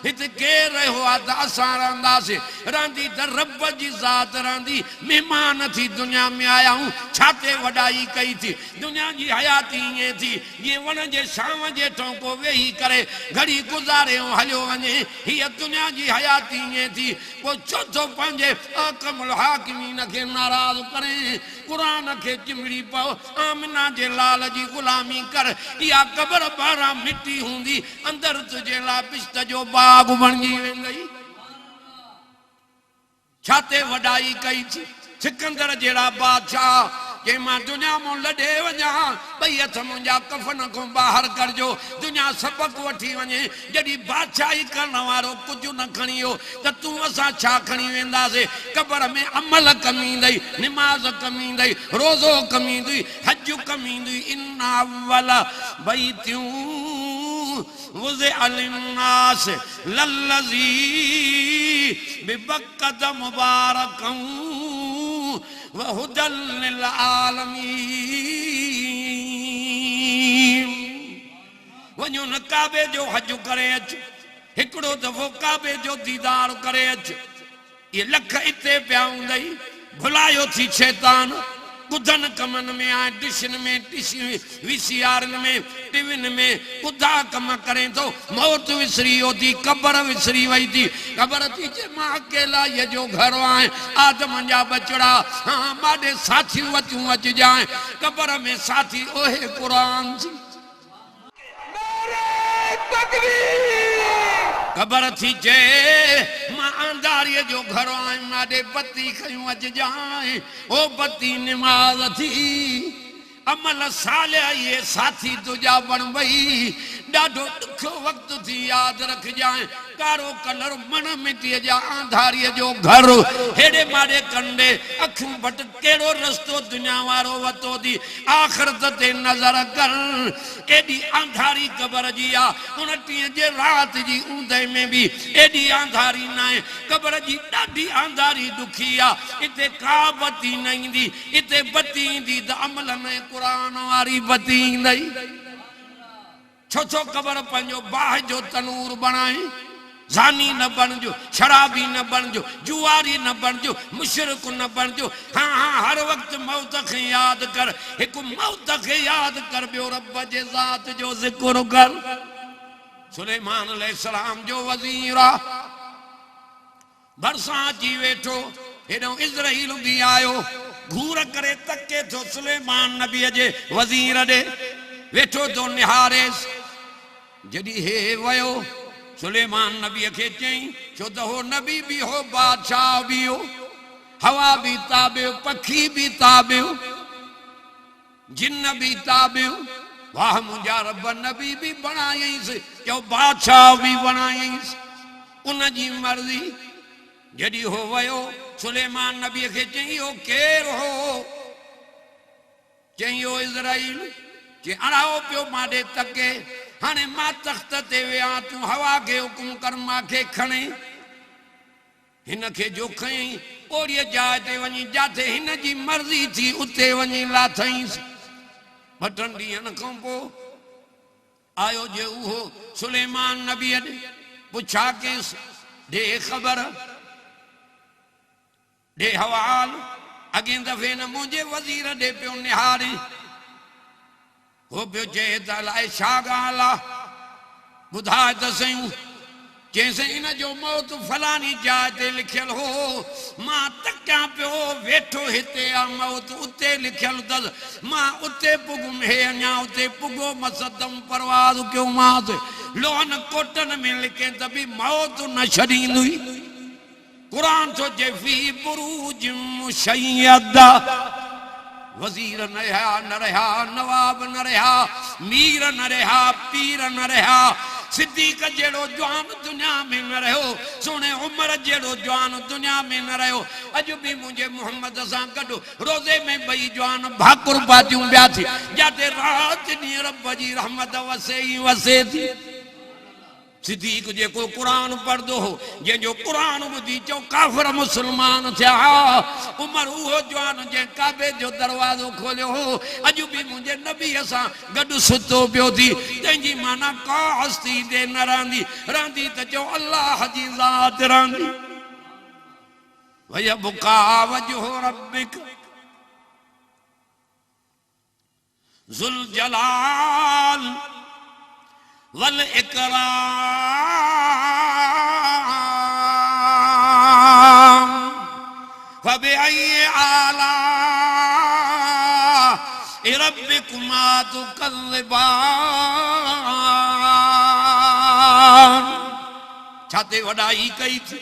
हित के रहो आ त असां रहंदासीं रहंदी त रब जी ज़ात रहंदी मेहमान थी दुनिया में आया हूं छाते वडाई कई थी दुनिया जी हयाती ये थी ये वण जे शाम जे ठोको वेही करे घड़ी गुजारे हलियो वने ये दुनिया जी हयाती ये थी वो चौथो पंजे अकमल हाकिमीन के नाराज करे कुरान के चिमड़ी पाओ आमना जे लाल जी गुलामी कर या कब्र बारा मिट्टी हुंदी अंदर तुझे ला पिस्त जो बाग बणजी वेंदई छाते वडाई कई थी सिकंदर जेड़ा बादशाह के मां दुनिया मो लडे वजा भई हथ मुंजा कफन को बाहर कर जो दुनिया सबक वठी वने जडी बादशाही करण वारो कुछ न खणियो त तू असा छा खणी वेंदा से कब्र में अमल कमी दई नमाज कमी दई रोजो कमी दई हज कमी दई इन्ना अव्वला बैतू वज़े अलिन्नास लल्लज़ी बिबक्कत मुबारकं वहुदल लिल आलमीन वञो न काबे जो हज करे अच हिकड़ो दफ़ो काबे जो दीदार करे अच ये लख इते पिया हूंदई भुलायो थी शैतान कुदन कमन में आ डिशन में वीसीआर में टीविन में कुदा कम करें तो मौत विसरी होती कब्र विसरी वही थी कब्र थी जे मां अकेला ये जो घर आए आदम जा बचड़ा हाँ माडे साथी वचूं अच जाए कब्र में साथी ओहे कुरान जी कब्र थी जे मां अंधारी जो घर आए माडे बत्ती खयूं अच जाए ओ बत्ती नमाज थी अमल साल ये साथी तुझा बन वही डाढो दुखो वक्त थी याद रख जाए कारो कलर मन मिटी जा अंधारी जो घर हेडे मारे कंडे अखियों बट केड़ो रस्तो दुनिया वारो वतो दी आखिरत ते नजर कर एडी अंधारी कब्र जी आ 29 जे रात जी ऊंदे में भी एडी अंधारी ना है कब्र जी डाढी अंधारी दुखी आ इते का बत्ती नहीं दी इते बत्ती दी त अमल में कुरान वारी बत्ती नहीं छो कब्र पंजो बाह जो तनूर बनाए जानी न बन जो शराबी न बन जो जुआरी न बन जो मुशरिक न बन जो हाँ हाँ हर वक्त मौत के याद कर एक मौत के याद कर बियो रब जे ज़ात जो जिक्र कर सुलेमान अलैहिस्सलाम जो वजीरा भरसा जी वेठो हेडो इज़राइल भी आयो घूर करे तके तो सुलेमान नबी जे वजीर दे वेठो तो निहारेस जदी हे वयो सुलेमान नबी के चई छो त हो नबी भी हो बादशाह भी हो हवा भी ताबे पखी भी ताबे जिन्न भी ताबे वाह मुंजा रब नबी भी बनायईस जो बादशाह भी बनायईस उन जी मर्जी जदी हो वयो सुलेमान नबी के चई हो केर हो चई हो इज़राइल के अड़ाओ पियो माडे तके हाने मां तख्त ते विया तू हवा के हुकुम कर मां के खणे हिन के जो खई ओड़ी जाए ते वनी जाते हिन जी मर्जी थी उते वनी लाथईस बटन दियन को आयो जे उहो सुलेमान नबी ने पूछा के दे खबर दे हवाल अगे दफे न मुझे वजीर दे पियो निहारे हो पियो चे तलाए छा गाला बुधाए त सयूं जैसे इन जो मौत फलानी जाए ते लिखल हो मां तक्या पियो वेठो हिते आ मौत उते लिखल दस मां उते पुगुम हे अन्या उते पुगो मसदम परवाज क्यों मात लोन कोटन में लिखे तभी मौत न छड़ींदी कुरान तो जे फी बुरूज मुशय्यदा वजीर न रहा नवाब न रहा मीर न रहा पीर न रहा सिद्दीक जेड़ो जवान दुनिया में न रहो सोने उमर जेड़ो जवान दुनिया में न रहो अज भी मुझे मोहम्मद सां कढो रोजे में बई जवान भाकुर बातियूं बिया थी जाते रात नी रब जी रहमत वसे ही वसे थी सिद्दीक जेको कुरान पढ़दो हो जंहिंजो कुरान ॿुधी चो काफ़िर मुसलमान थिया उमर उहो जवान जंहिं काबे जो दरवाज़ो खोलियो हो अॼु बि मुंहिंजे नबीअ सां गॾु सुतो पियो थी तंहिंजी माना का हस्ती दे न रहंदी त चओ अल्लाह जी ज़ात रहंदी वयबका वजहु रब्बिक ज़ुल जलाल वल इकराम फबिअय्यि आलाइ रब्बिकुमा तुकज़्ज़िबान छाते वॾाई कई थी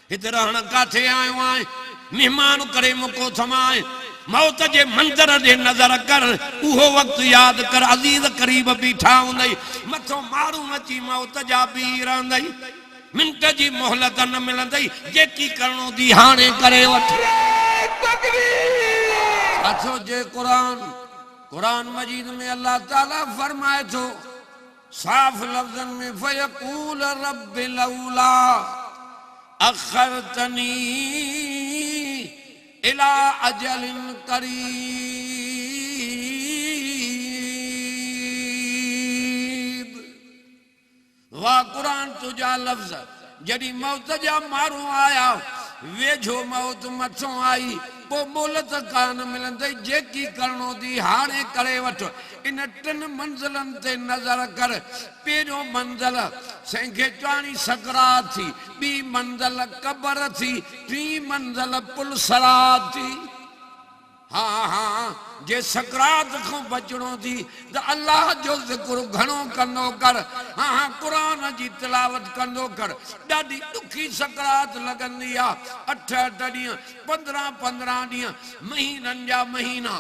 हिते रहण काथे आयो आहीं महिमान करे मुको थमाए मौत जे मंदर जे नजर कर उहो वक्त याद कर अजीज करीब बीठा हूंदई मथो मारू अची मौत जा बी रहंदई मिंट जी मोहलत न मिलंदई जेकी करणो दी हाणे करे वठ अथो जे कुरान मजीद में अल्लाह ताला फरमाए थो साफ लफ्ज़न में फयकूल रब्बि लौला अखरतनी इला अजलिन करीब वाह कुरान तुझा लफ्ज़ जड़ी मौत जा मारू आया वेझो मौत मथो आई पो मोहलत कान मिलंदई जेकी करणो दी हाणे करे वठ इन टिन मंजिलन ते नजर कर पहिरियों मंजिल संखे चाणी सकरात थी बी मंजिल कबर थी टी मंजिल पुलसरात थी हाँ हाँ जे सकरात को बचणो थी तो अल्लाह जो जिक्र घणो कंदो कर हाँ हाँ कुरान जी तिलावत कंदो कर ॾाढी ॾुखी सकरात लगंदी आ 8-8 ॾींहं 15-15 ॾींहं महीननि जा महीना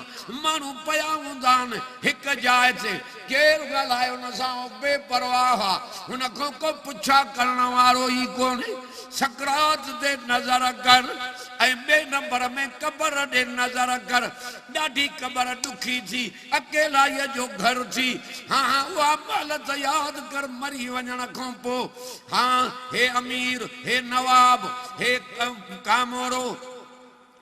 माण्हू पया हूंदा आहिनि हिक जाइ ते केरु ॻाल्हायो न सां बेपरवाह आहे हुन खां को पुछा करण वारो ई कोन्हे सकरात ते नज़र कर ऐं ॿिए नंबर में कबर ॾे नज़र कर ॾाढी कबर ॾुखी थी अकेलाईअ जो घर थी हाँ हाँ उहा हालत यादि कर मरी वञण खां पोइ हाँ हे अमीर हे नवाब हे कामोरो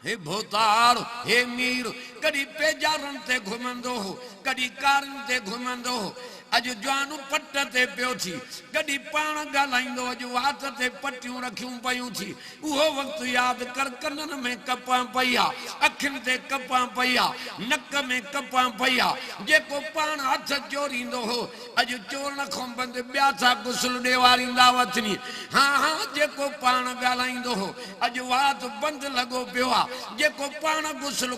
हे भोतार हे मीर कॾहिं पेजारनि ते घुमंदो हो कॾहिं कारनि ते घुमंदो हो अॼु जवानू पट ते पियो थी कॾहिं पाण ॻाल्हाईंदो अॼु वात ते पटियूं रखियूं पयूं थी उहो वक़्तु यादि कर कननि में कपां पई आहे अखियुनि ते कपां पई आहे नक में कपां पई आहे जेको पाण हथ चोरींदो हो अॼु चोरण खां बंदि ॿिया था गुसल ॾे वारींदा वथनी हाँ हाँ जेको पाण ॻाल्हाईंदो हो अॼु वात बंदि लॻो पियो आहे जेको पाण गुसल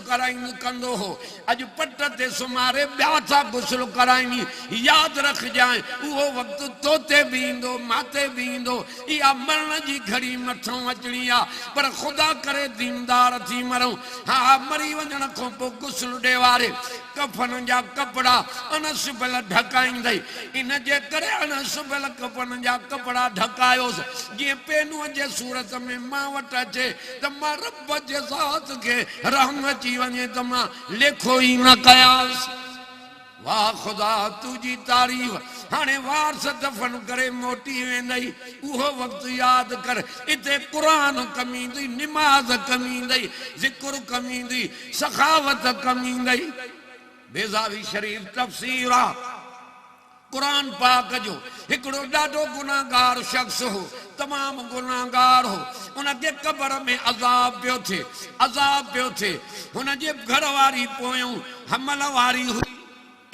कंदो हो अॼु पट ते सुमारे ॿिया था गुसल कराइनि याद रख जाए वो वक्त तोते भी इंदो माते भी इंदो या मरण जी घड़ी मथों अचणी आ पर खुदा करे दीनदार थी मरो हाँ मरी वञण खां पोइ गुस्ल ॾे वारे कफन जा कपड़ा अनसुबल ढकाईंदई इन जे करे अनसुबल कफन जा कपड़ा ढकायोस जीअं पेनूअ जे सूरत में मां वटि अचे त मां रब जे ज़ात खे रहम अची वञे त मां लेखो ई न कयासि वाह खुदा तुझी तारीफ हाणे वारस दफन करे मोटी वेंदई उहो वक्त याद कर इते कुरान कमींदी नमाज कमींदी जिक्र कमींदी सखावत कमींदी बेज़ावी शरीफ तफसीर आ कुरान पाक जो हिकड़ो ॾाढो गुनाहगार शख्स हो तमाम गुनाहगार हो उनके कबर में अज़ाब पियो थे हुन जे घर वारी पोयों हमल वारी हुई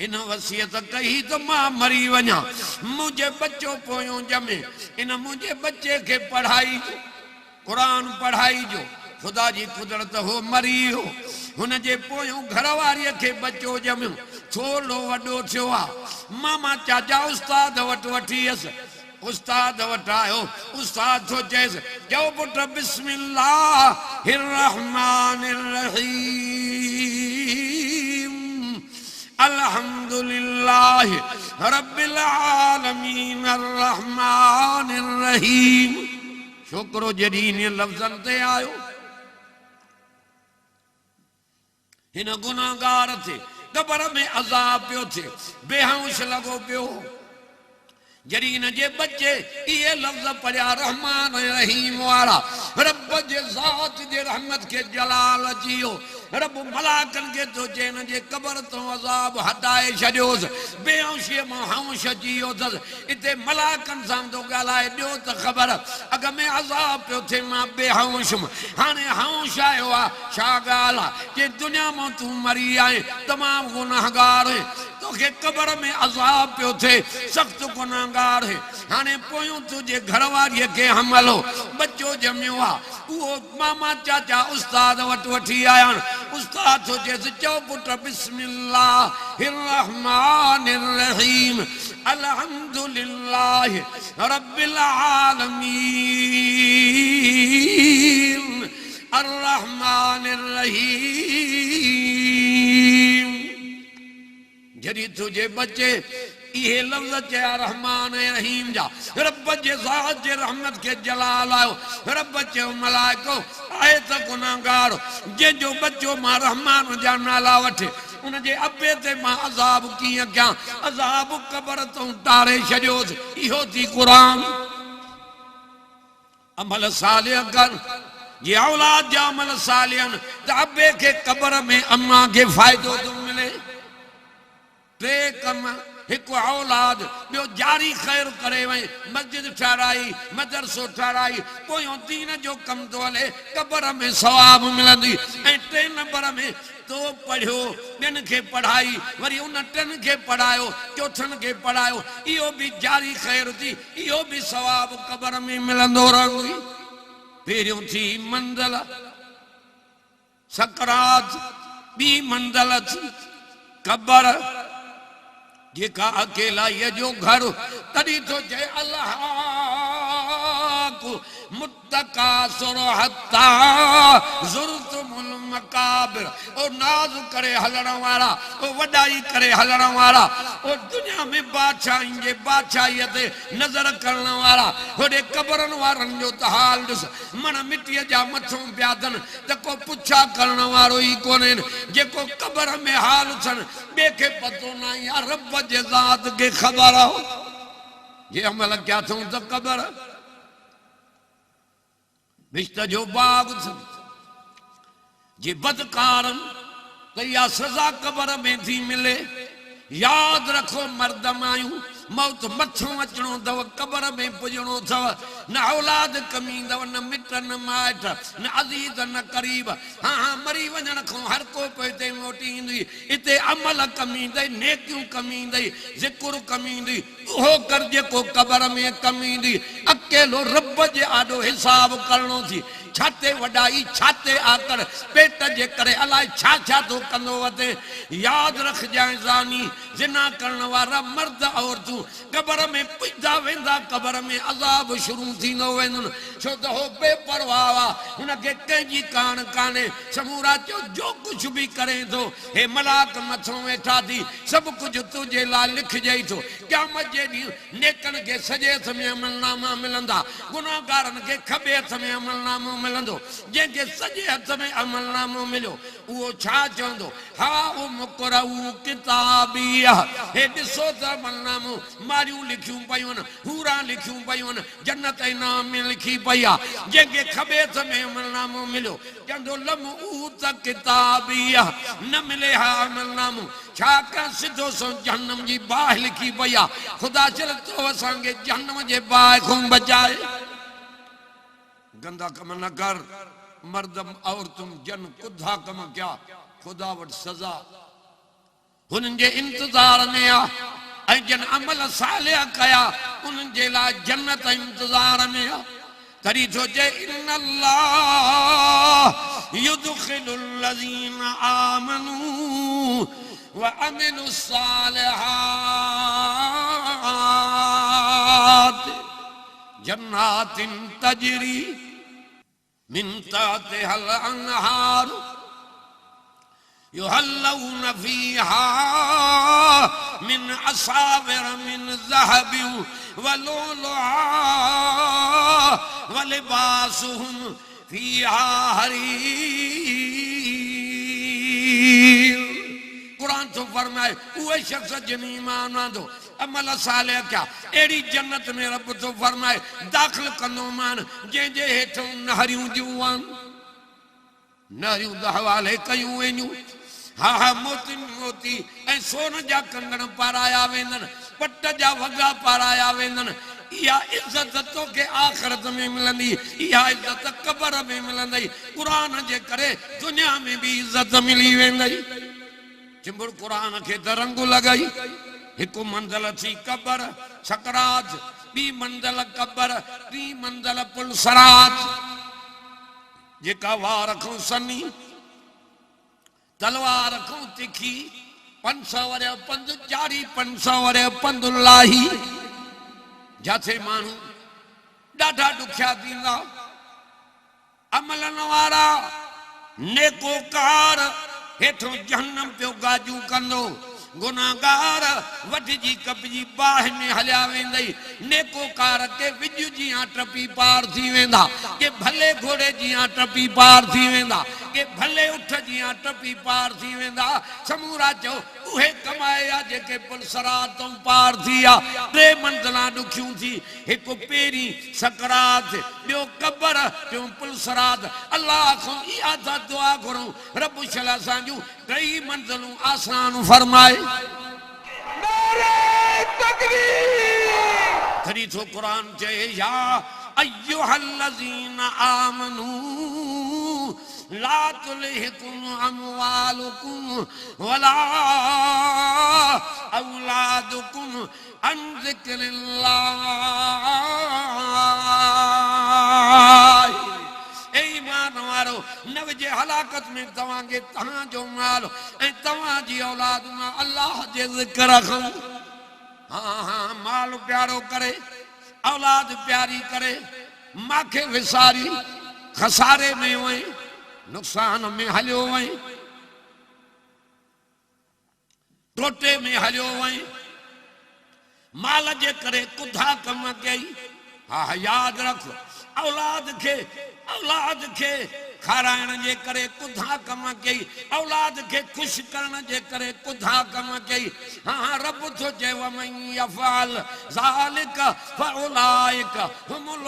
इन वसियत कही तो मां मरी वञा मुझे बच्चो पोयों जमे इन मुझे बच्चे के पढ़ाई जो कुरान पढ़ाई जो खुदा जी कुदरत हो मरी हो हुन जे पोयों घर वारीअ खे बच्चो जमियो थोरो वॾो थियो आहे मामा चाचा उस्ताद वटि वठी वियसि उस्ताद वटि आयो उस्ताद थो चएसि चओ पुट बिस्मिल्लाहिर रहमानिर रहीम अल्हम्दुलिल्लाह रब्बिल आलमीन अर्रहमानिर रहीम छोकरो जॾहिं इन लफ़्ज़नि ते आयो हिन गुनाहगार थे कबर में अज़ाब पियो थे बेहोश लगो पियो जड़ी इन जे बच्चे ये लफ्ज पढ़िया रहमान रहीम वाला रब जे ज़ात जे रहमत के जलाल जियो रब मलाकन के तो चेन जे कबर तो अजाब हटाए छड़ियोस बेहोशी मां होश जियो दस इते मलाकन सां तो गालाए दियो त खबर अग में अजाब पे थे मां बेहोश हाने होश आयो आ छा गाला जे दुनिया में तू मरी आए तमाम गुनाहगार है तो के कबर में अजाब पे थे सख्त गुनाहगार है हाने पोयो तुझे घरवारी के हमलो बच्चो जमियो आ वो मामा चाचा उस्ताद वट वठी आया उस्ताद तो जैसे चौ पुट बिस्मिल्लाहिर रहमानिर रहीम अल्हम्दुलिल्लाह रब्बिल आलमीन अर्रहमानिर रहीम जड़ी तुझे बच्चे ये लफ्ज चया रहमान रहीम जा रब जे ज़ात जे रहमत के जलाल आयो रब जे मलाइको आए त गुनाहगार जे जो बच्चो मां रहमान जा नाला वठे उन जे अबे ते मां अजाब किया क्या अजाब कबर तो तारे छड़ियोस इहो थी कुरान अमल सालिह कर ये औलाद जा अमल सालिहन त अबे के कबर में अम्मा के फायदो तो मिले टे कम एक औलाद बो जारी खैर करे वही मस्जिद ठहराई मदरसो ठहराई कोई दीन जो कम तो हले कबर में सवाब मिलंदी ए टे नंबर में तो पढ़ियो बिन के पढ़ाई वरी उन टन के पढ़ायो चौथन के पढ़ायो इहो भी जारी खैर थी इहो भी सवाब कबर में मिलंदो रहंदी पहिरियों थी मंदल सकरात बी मंदल थी कबर जेका अकेला ये जो घर तड़ी तो जय अल्लाह को मुत्तकासुर हत्ता ज़ुरतुमुल मकाबिर ओ नाज करे हलण वाला ओ वडाई करे हलण वाला ओ दुनिया में बादशाह जे बादशाही ते नजर करण वाला होडे कबरन वारन जो त हाल दिस मन मिट्टी जा मथों ब्यादन त को पुछा करण वालो ही कोने जेको कबर में हाल सन बे के पतो ना या रब जे ज़ात के खबर हो ये अमल क्या थो त कबर बिश्त जो बाग जे बदकारन तो या सजा कबर में थी मिले याद रखो मर्द मायूं मौत मथों अचणो दव कबर में पुजणो थव न औलाद कमी दव न मिट न माइट न अजीज न करीब हाँ हाँ मरी वञण खां हर को पे मोटी ईंदी इते अमल कमी दई नेकियूं कमी दई ज़िक्र कमी दी उहो कर जेको कबर में कमी दी अकेलो रब जे आडो हिसाब करणो थी छाते वडाई छाते आकर पेट जे करे अलाए छा छा तो कंदो वते याद रख जाए जानी जिना करण वाला मर्द औरतूं कबर में पुजदा वेंदा कबर में अजाब शुरू थी न वेंदन छो त हो बेपरवाह हुन के कंहिंजी कान काने समूरा जो कुछ भी करे तो हे मलाक मथों वेठा थी सब कुछ तुझे ला लिख जाई तो क़यामत जे ॾींहुं नेकन के सजे हथ में अमलनामा मिलंदा गुनाहगारन के खबे हथ में अमलनामो मिलंदो जंहिंखे सजे हथ में अमलनामो मिलियो उहो छा चवंदो हा ओ मुकरऊ किताबिया हे ॾिसो त अमलनामो मारियूं लिखियूं पयूं आहिनि हूरा लिखियूं पयूं आहिनि जन्नत इनाम में लिखी पई आहे जंहिंखे खबे हथ में अमलनामो मिलियो चवंदो लम ऊ त किताबिया न मिले हा अमलनामो छा का सिधो सो जहन्नम जी बाह लिखी पई आहे खुदा चल तो असांखे जहन्नम जे बाह खां बचाए गंदा कम न कर मर्दम औरतुम जन कुधा कम क्या खुदा वट सजा हुनन जे इंतजार में आ ऐ जन अमल सालिह कया उनन जे ला जन्नत इंतजार में आ तरी तो जे इन्नल्लाह युदखिलुल लज़ीना आमनू व अमिलुस सालिहात जन्नातिन तजरी मिन ताहतिहल अन्हार युहल्लून फीहा मिन असाविर मिन ज़हबिन व लुलुआ व लिबासुहुम फीहा हरीर कुरान तो फरमाए उहे शख्स जिन ईमान आंदो अमल साले क्या एड़ी जन्नत में रब तो फरमाए दाखिल कंदो मान जे हेठों नहरियूं जुआन नहरियूं द हवाले कयूं वेंदियूं हा हा मोती मोती ऐं सोन जा कंगण पाराया वेंदन पट जा वगा पाराया वेंदन या इज्जत तो के आखिरत में मिलंदी या इज्जत कब्र में मिलंदी कुरान जे करे दुनिया में भी इज्जत मिली वेंदी चिंबुड़ कुरान के तरंगु लगाई एक मंजिल थी कब्र सकरात बी मंजिल कब्र टी मंजिल पुलसरात जेका वार रखूं सनी तलवार रखूं तिखी 500 वरे पंध जारी 500 वरे पंध लाही जाथे मानू डाढा दुखिया थींदा अमलन वारा नेकोकार हेठों जहन्नम पियो गाजू कंदो गुनाहगार वठजी कपजी बाह में हलिया वेंदई नेकोकार के विज जिया टपी पार थी वेंदा के भले घोड़े जिया टपी पार थी वेंदा के भले उठ जिया टपी पार थी वेंदा समूरा चो उहे कमाया जेके पुलसरात तो पार थिया टे मंजिला दुखियूं थी एक पेरी सकरात बियो कब्र बियो पुलसरात अल्लाह को इहा था दुआ करूं रब शला साजू कई मंजिलूं आसान फरमाए नारे तकबीर तरी तो कुरान चए या अय्युहल्लज़ीना आमनू ला तुलहिकुम अमवालुकुम वला औलादुकुम अन ज़िक्रिल्लाह ए ईमान वारो नवजे हलाकत में तवांगे तहां जो माल ए तवां जी औलाद में अल्लाह जे ज़िक्र रखूं हाँ हाँ माल प्यारो करे औलाद प्यारी करे माखे विसारी खसारे में वही नुकसान में हलियो वही टोटे में हलियो वही माल जे करे कुधा कम कई हाँ याद रख औलाद के खाराइण जे करे कुधा कम कई औलाद के खुश करण जे करे कुधा कम कई हाँ रब तो चए वमन यफअल ज़ालिक फउलाइक हुमुल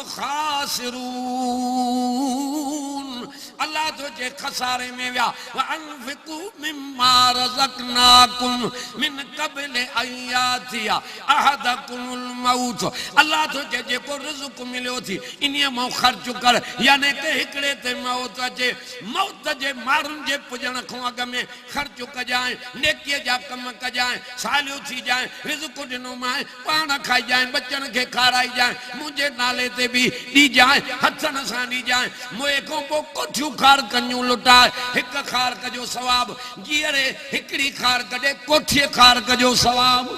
खासिरून अल्लाह तो जे खसारे में व्या व अनफिकू मिम्मा रज़क़नाकुम मिन क़ब्ल अन यातिया अहदकुमुल मौत अल्लाह तो जे जेको रिज़्क़ मिलियो थी इन्हीअ मां ख़र्च कर यानी के हिकिड़े ते मौत अचे मौत जे माण्हुनि जे पुॼण खां अॻु में ख़र्च कजांइ नेकीअ जा कम कजांइ सालियूं थी जाए रिज़्क़ ॾिनो मां पाण खाइजांइ बच्चनि खे खाराइजांइ मुंहिंजे नाले ते बि ॾिजांइ हथनि सां ॾिजांइ मुंहिं खां पोइ कोठियूं खार कनियूं लुटाए हिकु खार कजो सवाबु जीअरे हिकिड़ी खार कढे कोठीअ खार कजो सवाबु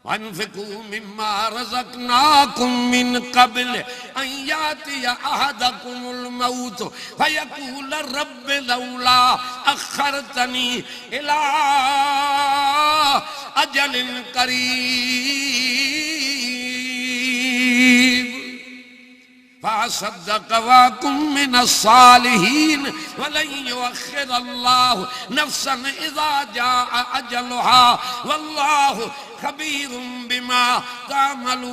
वन्फिकू मिम्मा रज़क़नाकुम मिन क़ब्ल अन यातिया अहदकुमुल मौत फयक़ूल रब्बि लौला अख़रतनी इला अजलिन करीब फअसद्दक़ वअकुम मिनस्सालिहीन वलन युअख़्खिरल्लाहु नफ़्सन इज़ा जाअ अजलुहा वल्लाहु खबीरुम बिमा तामलून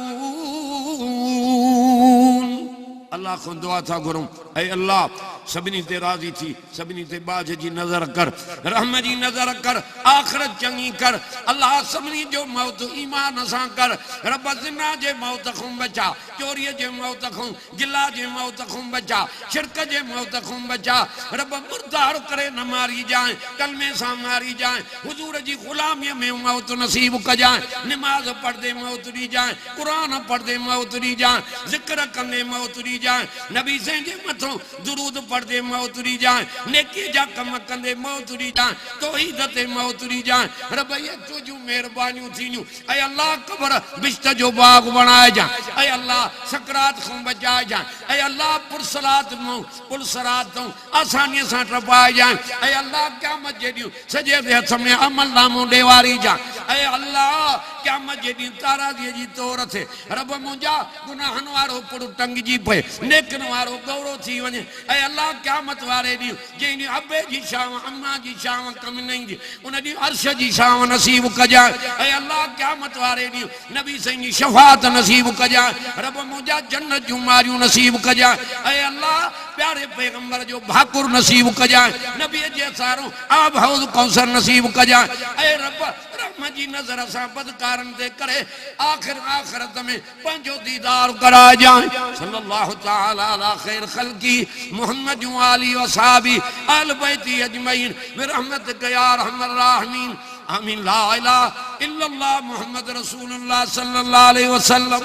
अल्लाह को दुआ था गुरुम ऐ अल्लाह सभिनी ते राज़ी थी सभिनी ते बाज जी नज़र कर रहम जी नज़र कर आखिरत चंगी कर अल्लाह सभिनी जो मौत ईमान सां कर रब ज़िना जे मौत खां बचा चोरीअ जे मौत खां गिला जे मौत खां बचा शिरक जे मौत खां बचा रब मुर्दार करे न मारी जाए कलमे सां मारी जाए हुजूर जी गुलामीअ में मौत नसीब कजाए नमाज पढ़दे मौत दी जाए कुरान पढ़दे मौत दी जाए जिक्र कंदे मौत दी जाए नबी से जे मथों दुरूद पढ़दे मौत दी जाए नेकी जा कम कंदे मौत दी जाए तौहीद ते मौत दी जाए रब ये तुझू मेहरबानियूं थीनियूं ऐ अल्लाह कब्र बिश्त जो बाग बनाए जा ऐ अल्लाह सकरात खां बचाए जा ऐ अल्लाह पुलसरात तो आसानी सां टपाए जा ऐ अल्लाह क़यामत जे ॾींहुं सॼे हथ में अमल नामो ॾेवारी जा ऐ अल्लाह क़यामत जे ॾींहुं ताराज़ीअ जी तौर थे रब मुंहिंजा गुनाहनि वारो पुड़ टंगिजी पए नेकनि वारो गौरो थी वञे ऐ अल्लाह क़यामत वारे ॾींहुं जंहिं ॾींहुं अबे जी छांव अम्मा जी छांव कम न ईंदी उन ॾींहुं अर्श जी छांव नसीब कजाए ऐ अल्लाह क़यामत वारे ॾींहुं नबी साईं जी शफ़ाअत नसीब कजाए रब मुंहिंजा जन्नत जूं मारियूं नसीब कजाए ऐ अल्लाह प्यारे पैगंबर जो भाकुर नसीब कजाए नबी जे सारो आब हौज़ कौसर नसीब कजाए ऐ रब रहमत जी नज़र सां बदकारनि ते करे आखिरत में पंहिंजो दीदार कराए जाए सल्लल्लाहु तआला अला खैर खल्की मुहम्मद व आली व सहाबी अहल बैती अजमईन बिरहमतिक या अरहमर राहिमीन आमीन ला इलाहा इल्लल्लाह मुहम्मद रसूलुल्लाह सल्लल्लाहु अलैहि वसल्लम।